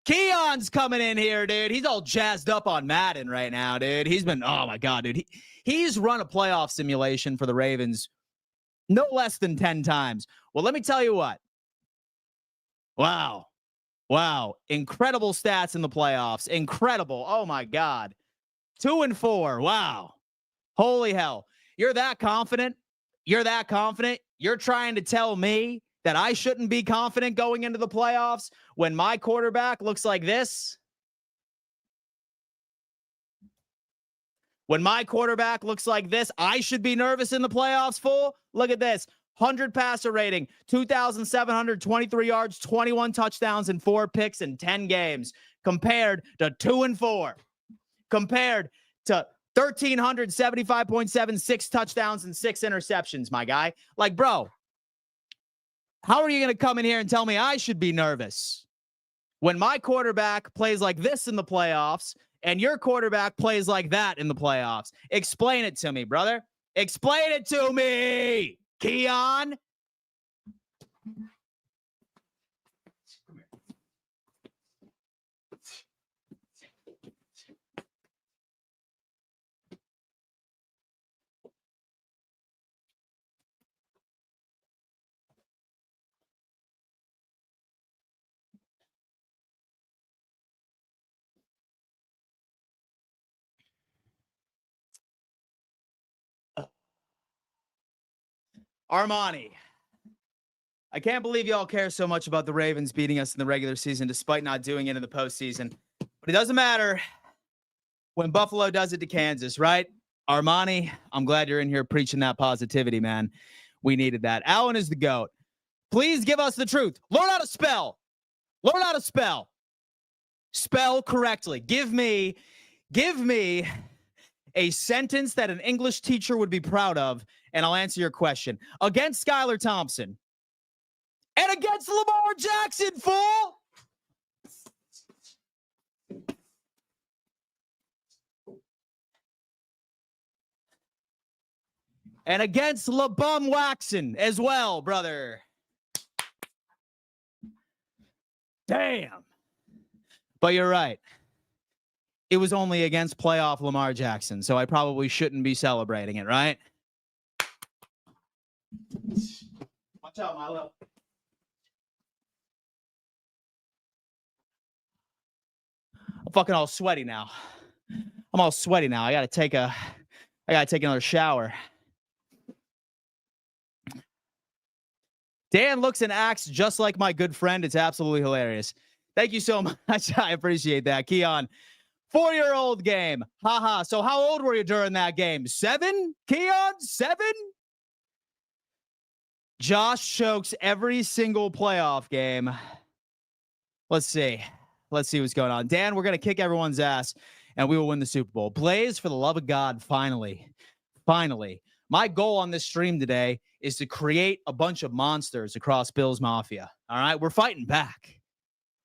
Keon's coming in here, dude. He's all jazzed up on Madden right now, dude. He's been, oh my God, dude. He's run a playoff simulation for the Ravens no less than 10 times. Well, let me tell you what. Wow. Incredible stats in the playoffs. Incredible. Oh my God. 2-4. Wow. Holy hell. You're that confident? You're trying to tell me that I shouldn't be confident going into the playoffs when my quarterback looks like this? When my quarterback looks like this, I should be nervous in the playoffs, fool? Look at this. 100 passer rating, 2,723 yards, 21 touchdowns, and 4 picks in 10 games, compared to 2-4. Compared to 1,375.7, 6 touchdowns and 6 interceptions, my guy. Like, bro, how are you going to come in here and tell me I should be nervous when my quarterback plays like this in the playoffs and your quarterback plays like that in the playoffs? Explain it to me, brother. Explain it to me, Keon. Armani. I can't believe y'all care so much about the Ravens beating us in the regular season despite not doing it in the postseason. But it doesn't matter when Buffalo does it to Kansas, right? Armani, I'm glad you're in here preaching that positivity, man. We needed that. Allen is the GOAT. Please give us the truth. Learn how to spell. Learn how to spell. Spell correctly. Give me a sentence that an English teacher would be proud of, and I'll answer your question. Against Skylar Thompson. And against Lamar Jackson, fool! And against LaBum Waxon as well, brother. Damn. But you're right. It was only against playoff Lamar Jackson, so I probably shouldn't be celebrating it, right? Watch out, Milo. I'm fucking all sweaty now. I'm all sweaty now. I gotta take another shower. Dan looks and acts just like my good friend. It's absolutely hilarious. Thank you so much. I appreciate that. Keon, 4-year-old game. Haha. So how old were you during that game? 7? Keon, 7? Josh chokes every single playoff game. Let's see. Let's see what's going on. Dan, we're going to kick everyone's ass and we will win the Super Bowl. Blaze, for the love of God, finally. My goal on this stream today is to create a bunch of monsters across Bills Mafia. All right, we're fighting back.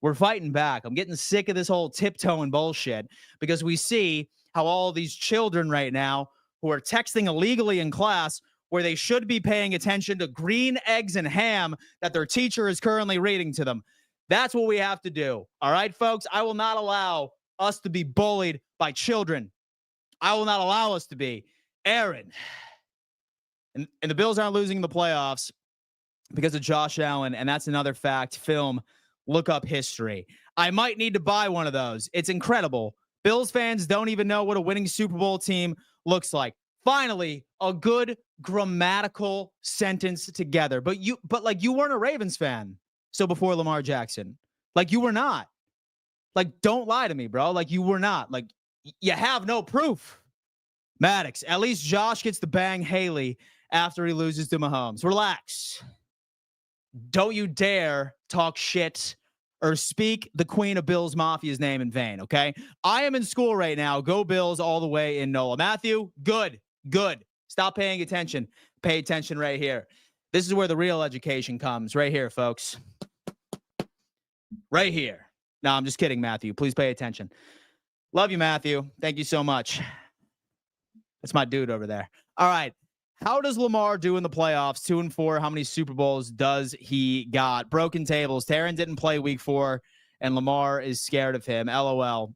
We're fighting back. I'm getting sick of this whole tiptoeing bullshit because we see how all these children right now who are texting illegally in class where they should be paying attention to green eggs and ham that their teacher is currently reading to them. That's what we have to do. All right, folks, I will not allow us to be bullied by children. I will not allow us to be. Aaron. And the Bills aren't losing the playoffs because of Josh Allen, and that's another fact. Film, look up history. I might need to buy one of those. It's incredible. Bills fans don't even know what a winning Super Bowl team looks like. Finally, a good grammatical sentence together. But you weren't a Ravens fan. So before Lamar Jackson, like you were not. Like, don't lie to me, bro. Like you were not. Like you have no proof. Maddox, at least Josh gets to bang Haley after he loses to Mahomes. Relax. Don't you dare talk shit or speak the Queen of Bills Mafia's name in vain, okay? I am in school right now. Go Bills all the way in NOLA. Matthew, good. Stop paying attention. Pay attention right here. This is where the real education comes. Right here, folks. Right here. No, I'm just kidding, Matthew. Please pay attention. Love you, Matthew. Thank you so much. That's my dude over there. All right. How does Lamar do in the playoffs? 2-4. How many Super Bowls does he got? Broken tables. Taryn didn't play week 4, and Lamar is scared of him. LOL.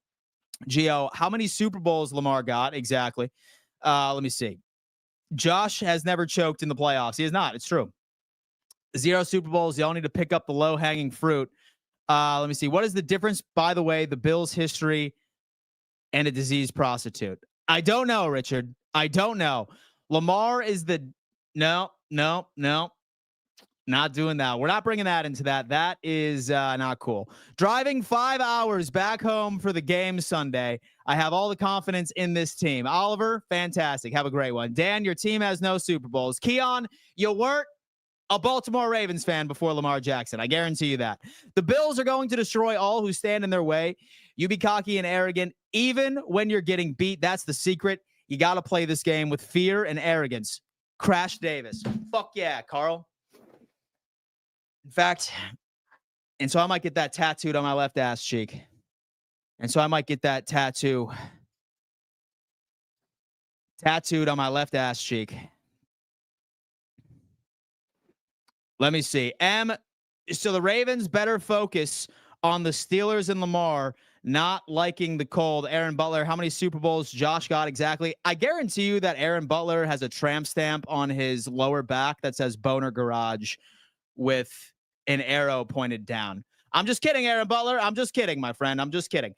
Gio, how many Super Bowls Lamar got? Exactly. Let me see. Josh has never choked in the playoffs. He has not. It's true. 0 Super Bowls. Y'all need to pick up the low-hanging fruit. Let me see. What is the difference, by the way, the Bills' history and a diseased prostitute? I don't know, Richard. I don't know. Lamar is the no, not doing that. We're not bringing that into that. That is not cool. Driving 5 hours back home for the game Sunday. I have all the confidence in this team. Oliver, fantastic. Have a great one. Dan, your team has no Super Bowls. Keon, you weren't a Baltimore Ravens fan before Lamar Jackson. I guarantee you that. The Bills are going to destroy all who stand in their way. You be cocky and arrogant, even when you're getting beat. That's the secret. You got to play this game with fear and arrogance. Crash Davis. Fuck yeah, Carl. In fact, and so I might get that tattooed on my left ass cheek. And so I might get that tattooed on my left ass cheek. Let me see. So the Ravens better focus on the Steelers and Lamar not liking the cold. Aaron Butler, how many Super Bowls Josh got exactly? I guarantee you that Aaron Butler has a tramp stamp on his lower back that says Boner Garage with an arrow pointed down. I'm just kidding, Aaron Butler. I'm just kidding, my friend. I'm just kidding.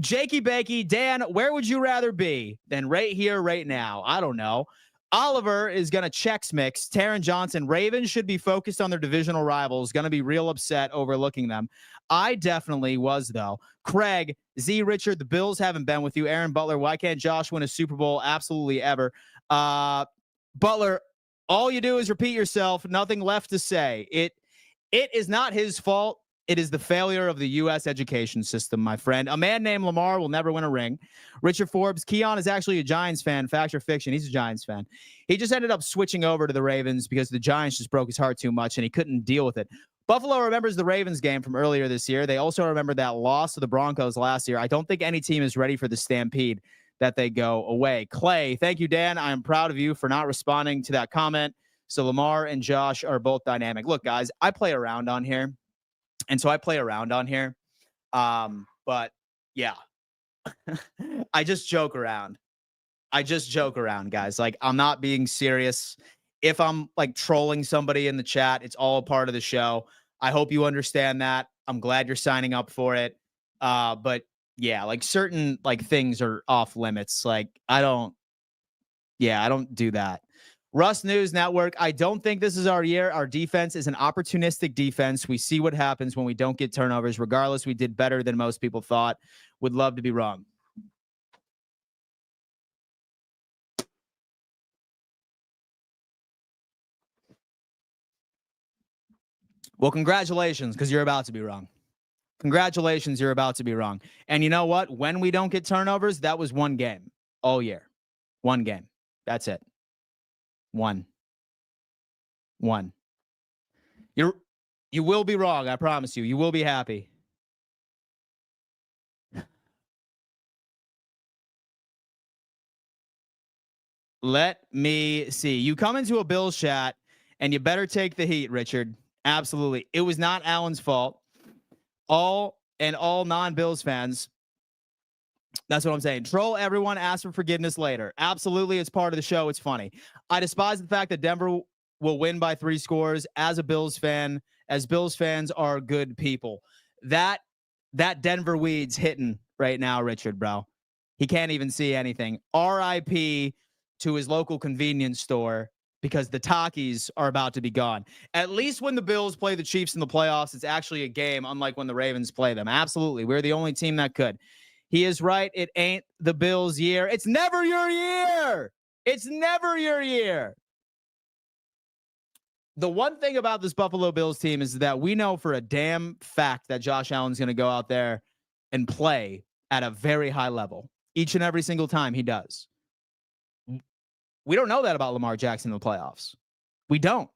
Jakey Bakey, Dan, where would you rather be than right here, right now? I don't know. Oliver is going to Chex Mix. Taron Johnson, Ravens should be focused on their divisional rivals. Going to be real upset overlooking them. I definitely was, though. Craig, Z Richard, the Bills haven't been with you. Aaron Butler, why can't Josh win a Super Bowl? Absolutely ever. Butler, all you do is repeat yourself. Nothing left to say. It is not his fault. It is the failure of the U.S. education system, my friend. A man named Lamar will never win a ring. Richard Forbes, Keon is actually a Giants fan. Fact or fiction? He's a Giants fan. He just ended up switching over to the Ravens because the Giants just broke his heart too much and he couldn't deal with it. Buffalo remembers the Ravens game from earlier this year. They also remember that loss to the Broncos last year. I don't think any team is ready for the stampede that they go away. Clay, thank you, Dan. I am proud of you for not responding to that comment. So Lamar and Josh are both dynamic. Look, guys, I play around on here. And so I play around on here. But yeah, I just joke around. Guys. Like, I'm not being serious. If I'm like trolling somebody in the chat, it's all a part of the show. I hope you understand that. I'm glad you're signing up for it. But yeah, like certain like things are off limits. Like I don't do that. Russ News Network, I don't think this is our year. Our defense is an opportunistic defense. We see what happens when we don't get turnovers. Regardless, we did better than most people thought. Would love to be wrong. Well, congratulations, because you're about to be wrong. Congratulations, you're about to be wrong. And you know what? When we don't get turnovers, that was one game all year. One game. That's it. One. You will be wrong. I promise you. You will be happy. Let me see. You come into a Bills chat and you better take the heat, Richard. Absolutely. It was not Allen's fault. All non-Bills fans. That's what I'm saying. Troll everyone, ask for forgiveness later. Absolutely. It's part of the show. It's funny. I despise the fact that Denver will win by 3 scores as a Bills fan, as Bills fans are good people. That Denver weed's hitting right now, Richard, bro. He can't even see anything. RIP to his local convenience store because the Takis are about to be gone. At least when the Bills play the Chiefs in the playoffs, it's actually a game, unlike when the Ravens play them. Absolutely. We're the only team that could. He is right. It ain't the Bills' year. It's never your year. It's never your year. The one thing about this Buffalo Bills team is that we know for a damn fact that Josh Allen's going to go out there and play at a very high level each and every single time he does. We don't know that about Lamar Jackson in the playoffs. We don't.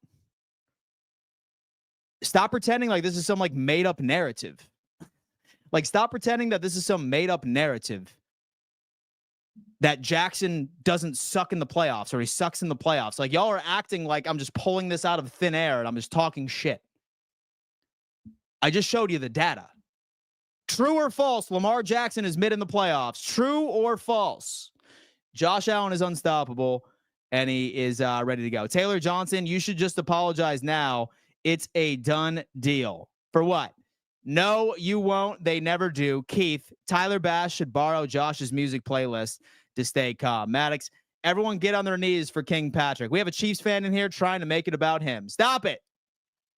Stop pretending like this is some like made up narrative. Like, stop pretending that this is some made up narrative that Jackson doesn't suck in the playoffs or he sucks in the playoffs. Like, y'all are acting like I'm just pulling this out of thin air and I'm just talking shit. I just showed you the data. True or false, Lamar Jackson is mid in the playoffs. True or false? Josh Allen is unstoppable and he is ready to go. Taylor Johnson, you should just apologize now. It's a done deal. For what? No, you won't. They never do. Keith, Tyler Bass should borrow Josh's music playlist to stay calm. Maddox, everyone get on their knees for King Patrick. We have a Chiefs fan in here trying to make it about him. Stop it.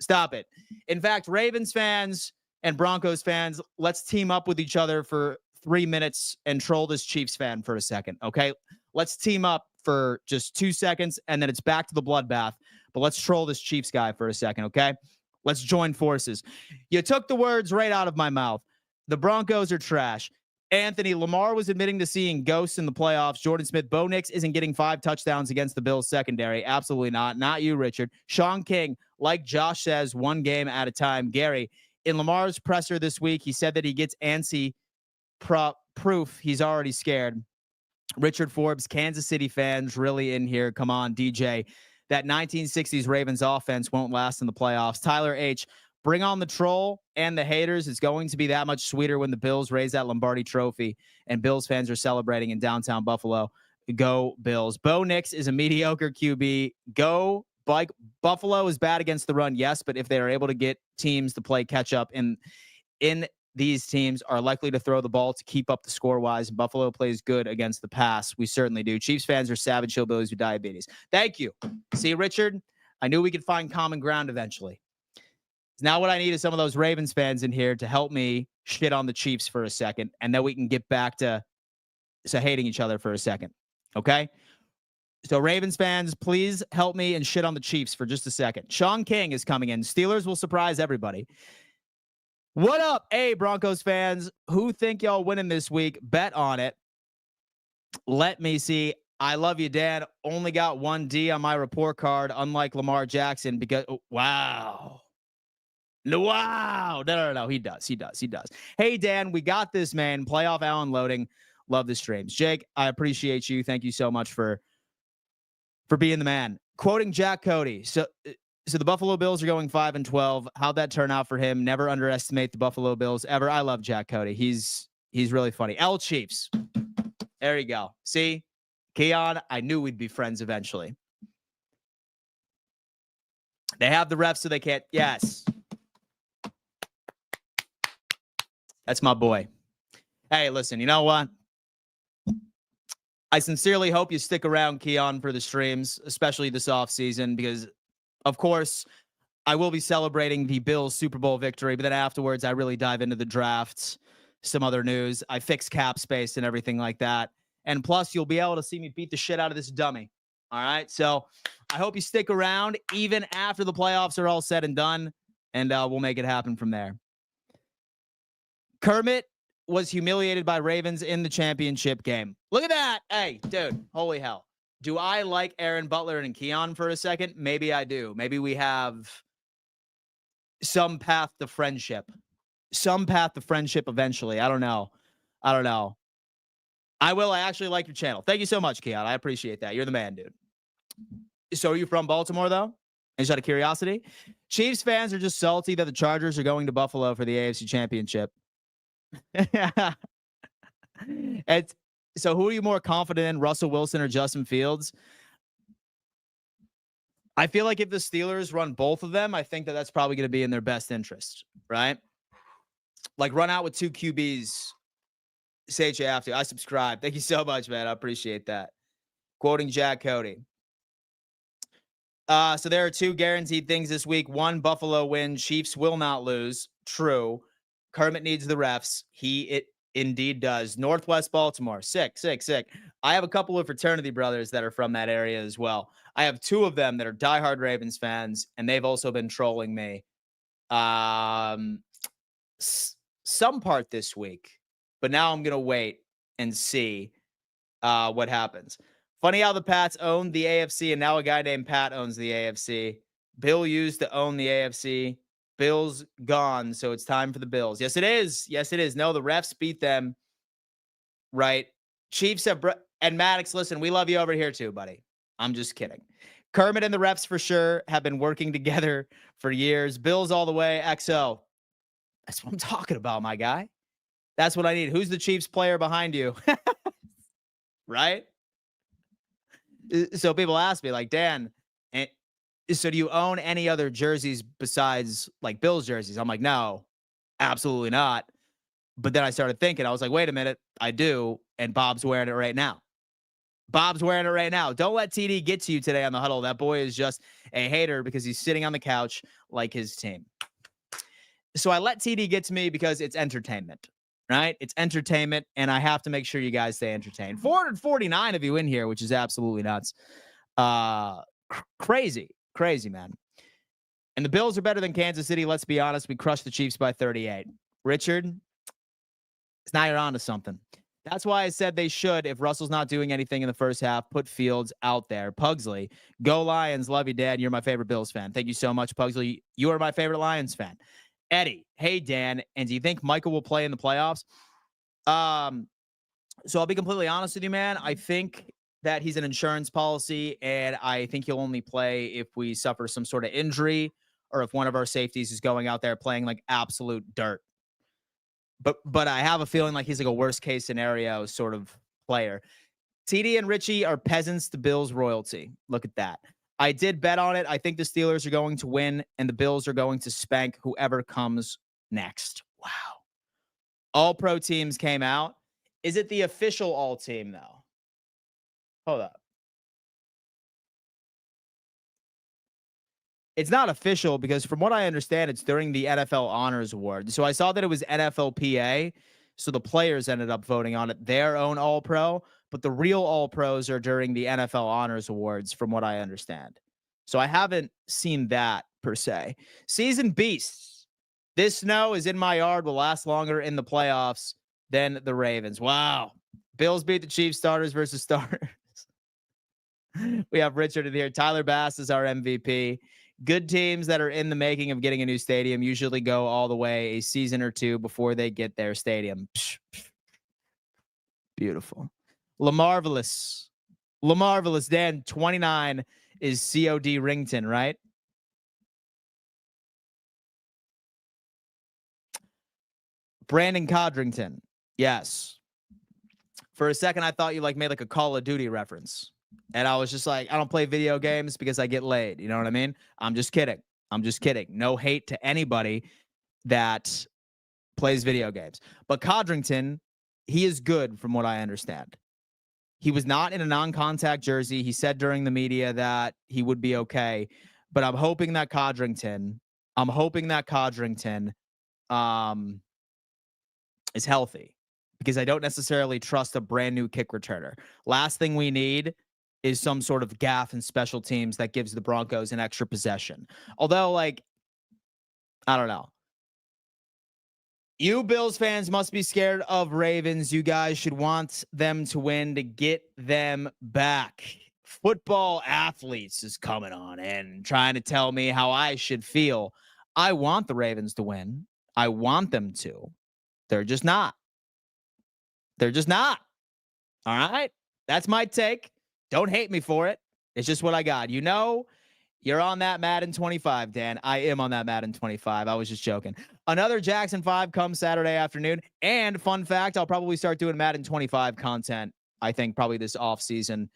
Stop it. In fact, Ravens fans and Broncos fans, let's team up with each other for 3 minutes and troll this Chiefs fan for a second, okay? Let's team up for just 2 seconds, and then it's back to the bloodbath. But let's troll this Chiefs guy for a second, okay? Let's join forces. You took the words right out of my mouth. The Broncos are trash. Anthony, Lamar was admitting to seeing ghosts in the playoffs. Jordan Smith, Bo Nix isn't getting 5 touchdowns against the Bills secondary. Absolutely not. Not you, Richard. Sean King, like Josh says, 1 game at a time. Gary, in Lamar's presser this week, he said that he gets antsy proof he's already scared. Richard Forbes, Kansas City fans really in here. Come on, DJ. That 1960s Ravens offense won't last in the playoffs. Tyler H., bring on the troll and the haters. It's going to be that much sweeter when the Bills raise that Lombardi trophy and Bills fans are celebrating in downtown Buffalo. Go Bills. Bo Nix is a mediocre QB. Go. Like, Buffalo is bad against the run, yes, but if they are able to get teams to play catch up in these teams are likely to throw the ball to keep up the score-wise. Buffalo plays good against the pass. We certainly do. Chiefs fans are savage hillbillies with diabetes. Thank you. See, Richard, I knew we could find common ground eventually. Now what I need is some of those Ravens fans in here to help me shit on the Chiefs for a second, and then we can get back to hating each other for a second, okay? So Ravens fans, please help me and shit on the Chiefs for just a second. Sean King is coming in. Steelers will surprise everybody. What up, hey, Broncos fans? Who think y'all winning this week? Bet on it. Let me see. I love you, Dan. Only got 1 D on my report card, unlike Lamar Jackson, because, wow. No, he does. Hey, Dan, we got this, man. Playoff Allen loading. Love the streams. Jake, I appreciate you. Thank you so much for being the man. Quoting Jack Cody. So the Buffalo Bills are going 5-12. How'd that turn out for him? Never underestimate the Buffalo Bills ever. I love Jack Cody. He's really funny. L Chiefs. There you go. See, Keon, I knew we'd be friends eventually. They have the refs so they can't. Yes. That's my boy. Hey, listen, you know what? I sincerely hope you stick around, Keon, for the streams, especially this offseason, because of course, I will be celebrating the Bills Super Bowl victory, but then afterwards, I really dive into the drafts, some other news. I fix cap space and everything like that. And plus, you'll be able to see me beat the shit out of this dummy. All right? So I hope you stick around even after the playoffs are all said and done, and we'll make it happen from there. Kermit was humiliated by Ravens in the championship game. Look at that. Hey, dude, holy hell. Do I like Aaron Butler and Keon for a second? Maybe I do. Maybe we have some path to friendship. Some path to friendship eventually. I don't know. I will. I actually like your channel. Thank you so much, Keon. I appreciate that. You're the man, dude. So are you from Baltimore, though? Just out of curiosity? Chiefs fans are just salty that the Chargers are going to Buffalo for the AFC Championship. It's, so who are you more confident in, Russell Wilson or Justin Fields? I feel like if the Steelers run both of them, I think that that's probably going to be in their best interest, right? Like run out with 2 QBs. Say what you have to. I subscribe. Thank you so much, man. I appreciate that. Quoting Jack Cody. So there are 2 guaranteed things this week. 1, Buffalo win. Chiefs will not lose. True. Kermit needs the refs. It indeed does. Northwest Baltimore. Sick. I have a couple of fraternity brothers that are from that area as well. I have 2 of them that are diehard Ravens fans, and they've also been trolling me. Some part this week, but now I'm going to wait and see what happens. Funny how the Pats owned the AFC, and now a guy named Pat owns the AFC. Bill used to own the AFC. Bill's gone, so it's time for the Bills. Yes, it is. No, the refs beat them. Right. Chiefs have... and Maddox, listen, we love you over here too, buddy. I'm just kidding. Kermit and the refs for sure have been working together for years. Bills all the way. XO. That's what I'm talking about, my guy. That's what I need. Who's the Chiefs player behind you? Right? So people ask me, like, Dan, so do you own any other jerseys besides like Bills jerseys? I'm like, no, absolutely not. But then I started thinking, I was like, wait a minute, I do. And Bob's wearing it right now. Don't let TD get to you today on the huddle. That boy is just a hater because he's sitting on the couch like his team. So I let TD get to me because it's entertainment, right? It's entertainment, and I have to make sure you guys stay entertained. 449 of you in here, which is absolutely nuts. Crazy, man. And the Bills are better than Kansas City. Let's be honest. We crushed the Chiefs by 38. Richard, it's now you're on to something. That's why I said they should, if Russell's not doing anything in the first half, put Fields out there. Pugsley, go Lions. Love you, Dad. You're my favorite Bills fan. Thank you so much, Pugsley. You are my favorite Lions fan. Eddie, hey, Dan, and do you think Michael will play in the playoffs? So I'll be completely honest with you, man. I think that he's an insurance policy, and I think he'll only play if we suffer some sort of injury or if one of our safeties is going out there playing like absolute dirt. But I have a feeling like he's like a worst case scenario sort of player. TD and Richie are peasants to Bills royalty. Look at that. I did bet on it. I think the Steelers are going to win, and the Bills are going to spank whoever comes next. Wow. All pro teams came out. Is it the official all team, though? Hold up. It's not official because from what I understand, it's during the NFL Honors Award. So I saw that it was NFLPA. So the players ended up voting on it, their own all pro, but the real all pros are during the NFL Honors Awards from what I understand. So I haven't seen that per se. Season Beasts. This snow is in my yard will last longer in the playoffs than the Ravens. Wow. Bills beat the Chiefs starters versus starters. We have Richard in here. Tyler Bass is our MVP. Good teams that are in the making of getting a new stadium usually go all the way a season or 2 before they get their stadium. Beautiful. LaMarvelous. Dan, 29 is COD Rington, right? Brandon Codrington. Yes. For a second, I thought you like made like a Call of Duty reference. And I was just like, I don't play video games because I get laid. You know what I mean? I'm just kidding. No hate to anybody that plays video games. But Codrington, he is good from what I understand. He was not in a non-contact jersey. He said during the media that he would be okay. But I'm hoping that Codrington is healthy because I don't necessarily trust a brand new kick returner. Last thing we need is some sort of gaffe in special teams that gives the Broncos an extra possession. Although, like, I don't know. You Bills fans must be scared of Ravens. You guys should want them to win to get them back. Football Athletes is coming on and trying to tell me how I should feel. I want the Ravens to win. I want them to. They're just not. They're just not. All right. That's my take. Don't hate me for it. It's just what I got. You know, you're on that Madden 25, Dan. I am on that Madden 25. I was just joking. Another Jackson 5 comes Saturday afternoon. And fun fact, I'll probably start doing Madden 25 content, I think, probably this off season.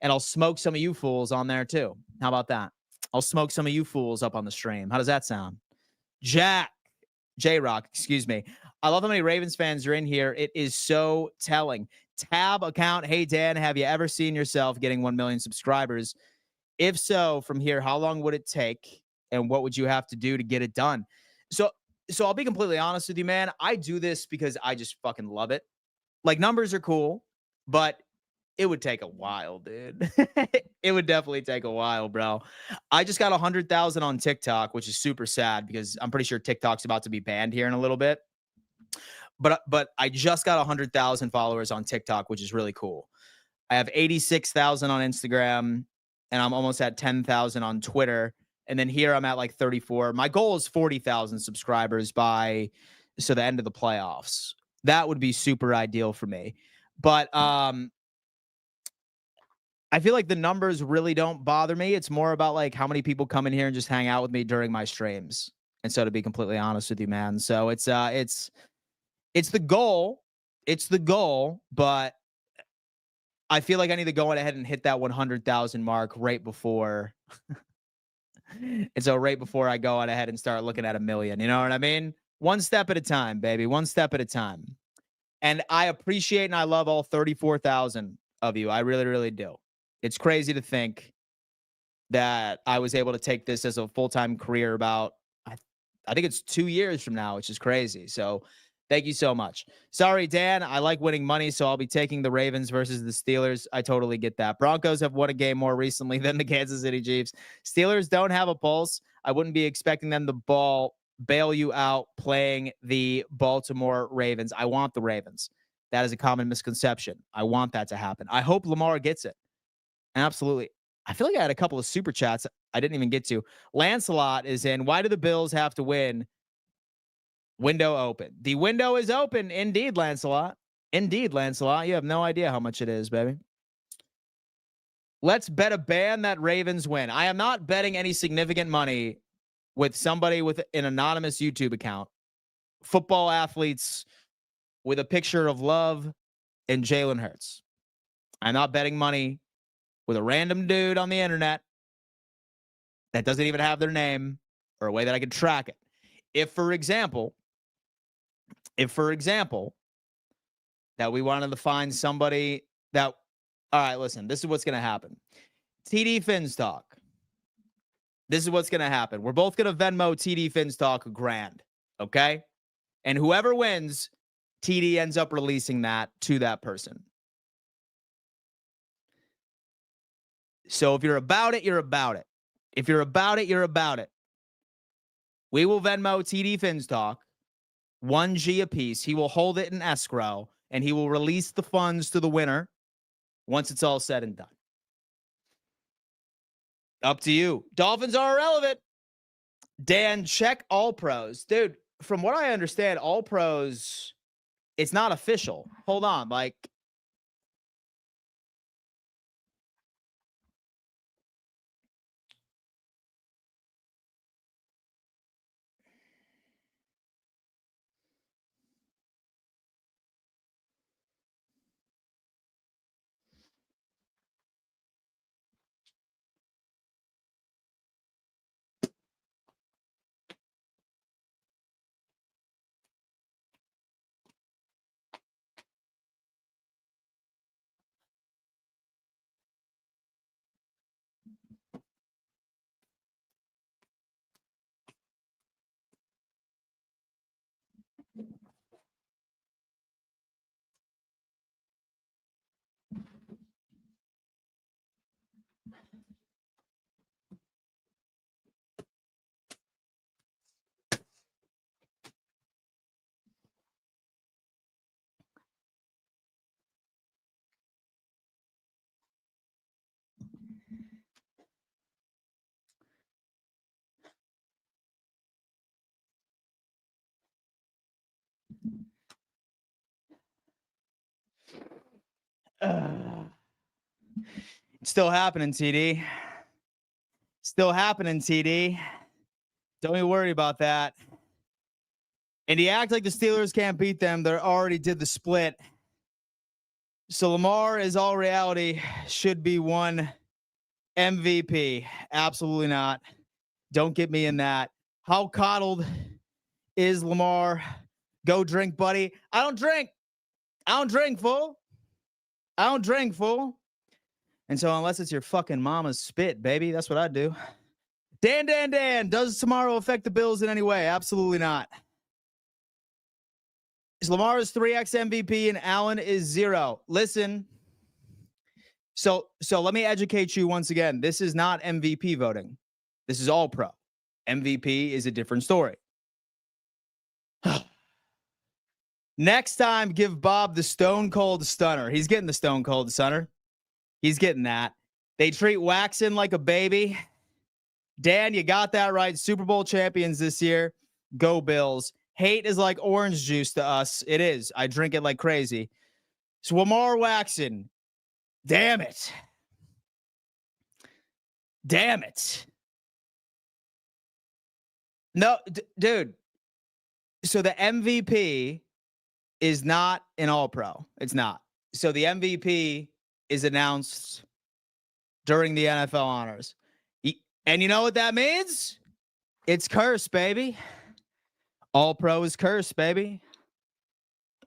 And I'll smoke some of you fools on there too. How about that? I'll smoke some of you fools up on the stream. How does that sound? J-Rock, excuse me. I love how many Ravens fans are in here. It is so telling. Tab account. Hey, Dan, have you ever seen yourself getting 1 million subscribers? If so, from here, how long would it take and what would you have to do to get it done? So I'll be completely honest with you, man. I do this because I just fucking love it. Like, numbers are cool, but it would take a while, dude. It would definitely take a while, bro. I just got 100,000 on TikTok, which is super sad because I'm pretty sure TikTok's about to be banned here in a little bit. But I just got 100,000 followers on TikTok, which is really cool. I have 86,000 on Instagram, and I'm almost at 10,000 on Twitter. And then here I'm at like 34. My goal is 40,000 subscribers by the end of the playoffs. That would be super ideal for me. But I feel like the numbers really don't bother me. It's more about like how many people come in here and just hang out with me during my streams. And so, to be completely honest with you, man. So it's the goal. It's the goal, but I feel like I need to go ahead and hit that 100,000 mark right before. And so right before I go on ahead and start looking at 1 million, you know what I mean? One step at a time, baby. One step at a time. And I appreciate and I love all 34,000 of you. I really, really do. It's crazy to think that I was able to take this as a full-time career about, I think it's 2 years from now, which is crazy. So thank you so much. Sorry, Dan. I like winning money, so I'll be taking the Ravens versus the Steelers. I totally get that. Broncos have won a game more recently than the Kansas City Chiefs. Steelers don't have a pulse. I wouldn't be expecting them to bail you out playing the Baltimore Ravens. I want the Ravens. That is a common misconception. I want that to happen. I hope Lamar gets it. Absolutely. I feel like I had a couple of super chats I didn't even get to. Lancelot is in. Why do the Bills have to win? Window open. The window is open. Indeed, Lancelot. Indeed, Lancelot. You have no idea how much it is, baby. Let's bet a band that Ravens win. I am not betting any significant money with somebody with an anonymous YouTube account. Football Athletes with a picture of love and Jalen Hurts. I'm not betting money with a random dude on the internet that doesn't even have their name or a way that I can track it. If, for example, that we wanted to find somebody that, all right, listen, this is what's going to happen. TD Finstock. This is what's going to happen. We're both going to Venmo TD Finstock $1,000. Okay. And whoever wins, TD ends up releasing that to that person. So if you're about it, you're about it. If you're about it, you're about it. We will Venmo TD Finstock $1G a piece. He will hold it in escrow, and he will release the funds to the winner once it's all said and done. Up to you. Dolphins are irrelevant. Dan, check All Pros. Dude, from what I understand, All Pros, it's not official. Hold on. Like, It's still happening, TD. Still happening, TD. Don't even worry about that. And you act like the Steelers can't beat them. They already did the split. So Lamar is all reality. Should be one MVP. Absolutely not. Don't get me in that. How coddled is Lamar? Go drink, buddy. I don't drink, fool. I don't drink, fool. And so unless it's your fucking mama's spit, baby, that's what I do. Dan, does tomorrow affect the Bills in any way? Absolutely not. Lamar is 3x MVP and Allen is 0. Listen. So let me educate you once again. This is not MVP voting. This is all pro. MVP is a different story. Next time, give Bob the Stone Cold Stunner. He's getting the Stone Cold Stunner. He's getting that. They treat Waxon like a baby. Dan, you got that right. Super Bowl champions this year. Go Bills. Hate is like orange juice to us. It is. I drink it like crazy. So Lamar Waxon. Damn it. Damn it. No, dude. So the MVP is not an all-pro. It's not. So the MVP is announced during the NFL honors. And you know what that means? It's cursed, baby. All-pro is cursed, baby.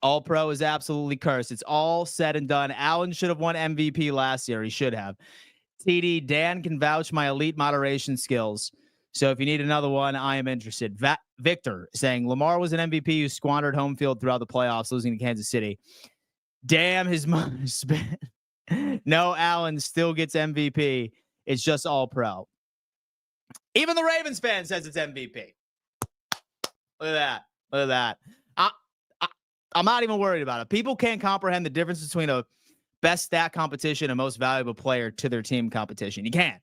All-pro is absolutely cursed. It's all said and done. Allen should have won MVP last year. He should have. TD, Dan can vouch my elite moderation skills. So if you need another one, I am interested. Victor saying Lamar was an MVP who squandered home field throughout the playoffs, losing to Kansas City. Damn, his money spent. No, Allen still gets MVP. It's just all pro. Even the Ravens fan says it's MVP. Look at that. Look at that. I'm not even worried about it. People can't comprehend the difference between a best stat competition and most valuable player to their team competition. You can't.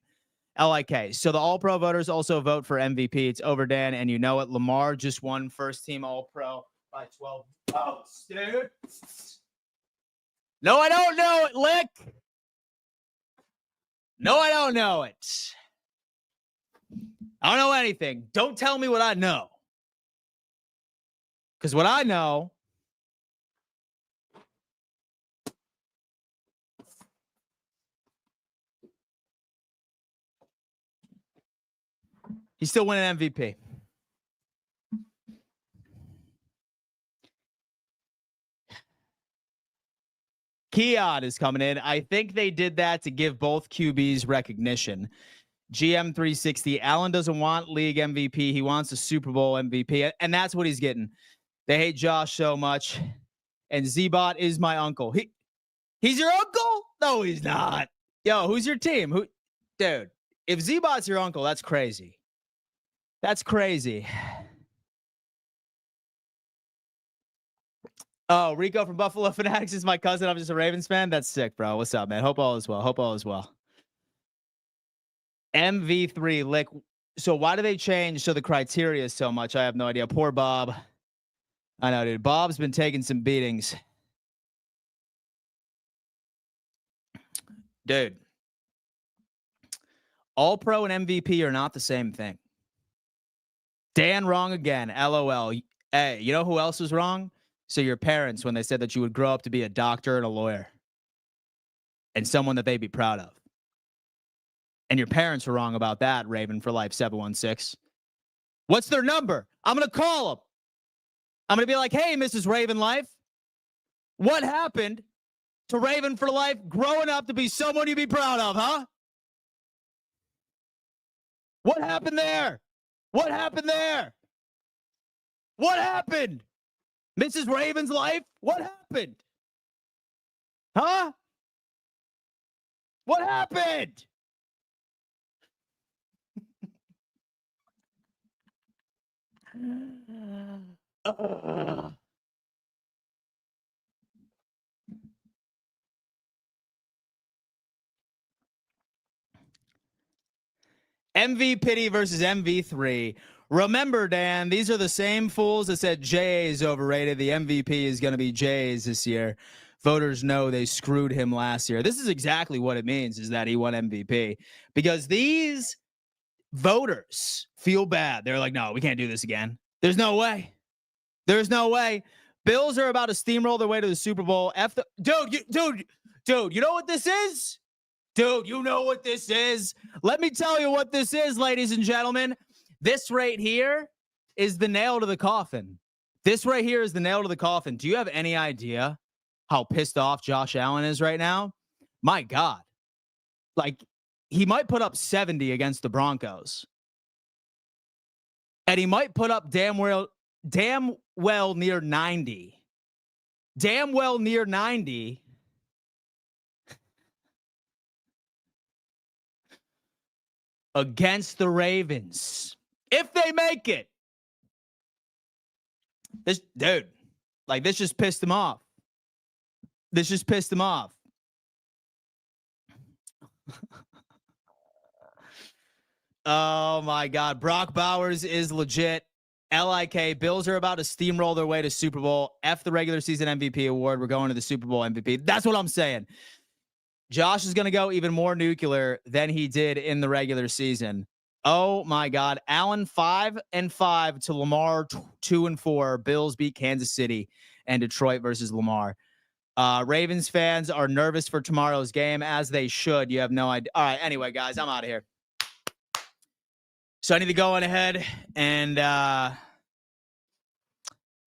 LIK. So the all-pro voters also vote for MVP. It's over, Dan, and you know it. Lamar just won first team all-pro by 12 votes, dude. No, I don't know it, Lick. No, I don't know it. I don't know anything. Don't tell me what I know. Because what I know he's still winning MVP. Keon is coming in. I think they did that to give both QBs recognition. GM 360. Allen doesn't want league MVP. He wants a Super Bowl MVP. And that's what he's getting. They hate Josh so much. And Z-Bot is my uncle. He's your uncle? No, he's not. Yo, who's your team? Dude, if Z-Bot's your uncle, that's crazy. That's crazy. Oh, Rico from Buffalo Fanatics is my cousin. I'm just a Ravens fan. That's sick, bro. What's up, man? Hope all is well. Hope all is well. MV3, Lick. So why do they change the criteria so much? I have no idea. Poor Bob. I know, dude. Bob's been taking some beatings. Dude. All-Pro and MVP are not the same thing. Dan wrong again. LOL. Hey, you know who else was wrong? So your parents, when they said that you would grow up to be a doctor and a lawyer and someone that they'd be proud of. And your parents were wrong about that, Raven for Life 716. What's their number? I'm going to call them. I'm going to be like, hey, Mrs. Raven Life, what happened to Raven for Life growing up to be someone you'd be proud of, huh? What happened there? What happened there? What happened? Mrs. Raven's Life? What happened? Huh? What happened? MV Pity versus MV3. Remember, Dan, these are the same fools that said Jay is overrated. The MVP is going to be Jay's this year. voters know they screwed him last year. This is exactly what it means, is that he won MVP, because these voters feel bad. They're like, no, we can't do this again. There's no way. There's no way. Bills are about to steamroll their way to the Super Bowl. Dude, you know what this is? Dude, you know what this is? Let me tell you what this is, ladies and gentlemen. This right here is the nail to the coffin. This right here is the nail to the coffin. Do you have any idea how pissed off Josh Allen is right now? My God. Like, he might put up 70 against the Broncos. And he might put up damn well near 90. Damn well near 90. Against the Ravens. If they make it. This just pissed him off. This just pissed him off. Oh my God. Brock Bowers is legit. LIK. Bills are about to steamroll their way to Super Bowl. F the regular season MVP award. We're going to the Super Bowl MVP. That's what I'm saying. Josh is going to go even more nuclear than he did in the regular season. Oh my God. Allen 5-5 to Lamar 2-4. Bills beat Kansas City and Detroit versus Lamar. Ravens fans are nervous for tomorrow's game, as they should. You have no idea. All right. Anyway, guys, I'm out of here. So I need to go on ahead and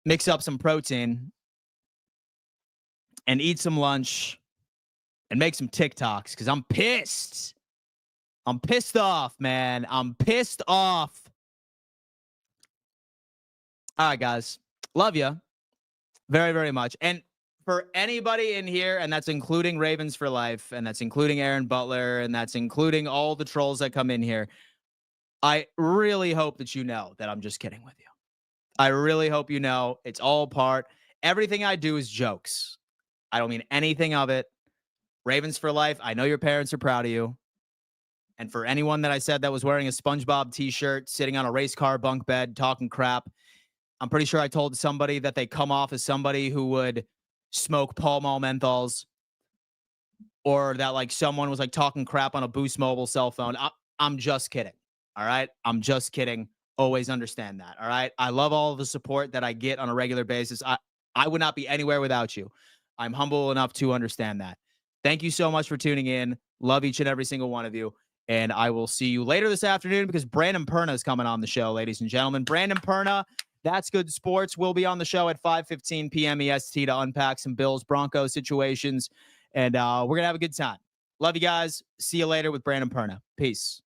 mix up some protein and eat some lunch and make some TikToks, because I'm pissed. I'm pissed off, man. I'm pissed off. All right, guys. Love you very, very much. And for anybody in here, and that's including Ravens for Life, and that's including Aaron Butler, and that's including all the trolls that come in here, I really hope that you know that I'm just kidding with you. I really hope you know it's all part. Everything I do is jokes. I don't mean anything of it. Ravens for Life, I know your parents are proud of you. And for anyone that I said that was wearing a SpongeBob t-shirt, sitting on a race car bunk bed, talking crap, I'm pretty sure I told somebody that they come off as somebody who would smoke Pall Mall menthols, or that like someone was like talking crap on a Boost Mobile cell phone. I'm just kidding. All right. I'm just kidding. Always understand that. All right. I love all of the support that I get on a regular basis. I would not be anywhere without you. I'm humble enough to understand that. Thank you so much for tuning in. Love each and every single one of you. And I will see you later this afternoon, because Brandon Perna is coming on the show, ladies and gentlemen. Brandon Perna, That's Good Sports, will be on the show at 5:15 p.m. EST to unpack some Bills Broncos situations. And we're going to have a good time. Love you guys. See you later with Brandon Perna. Peace.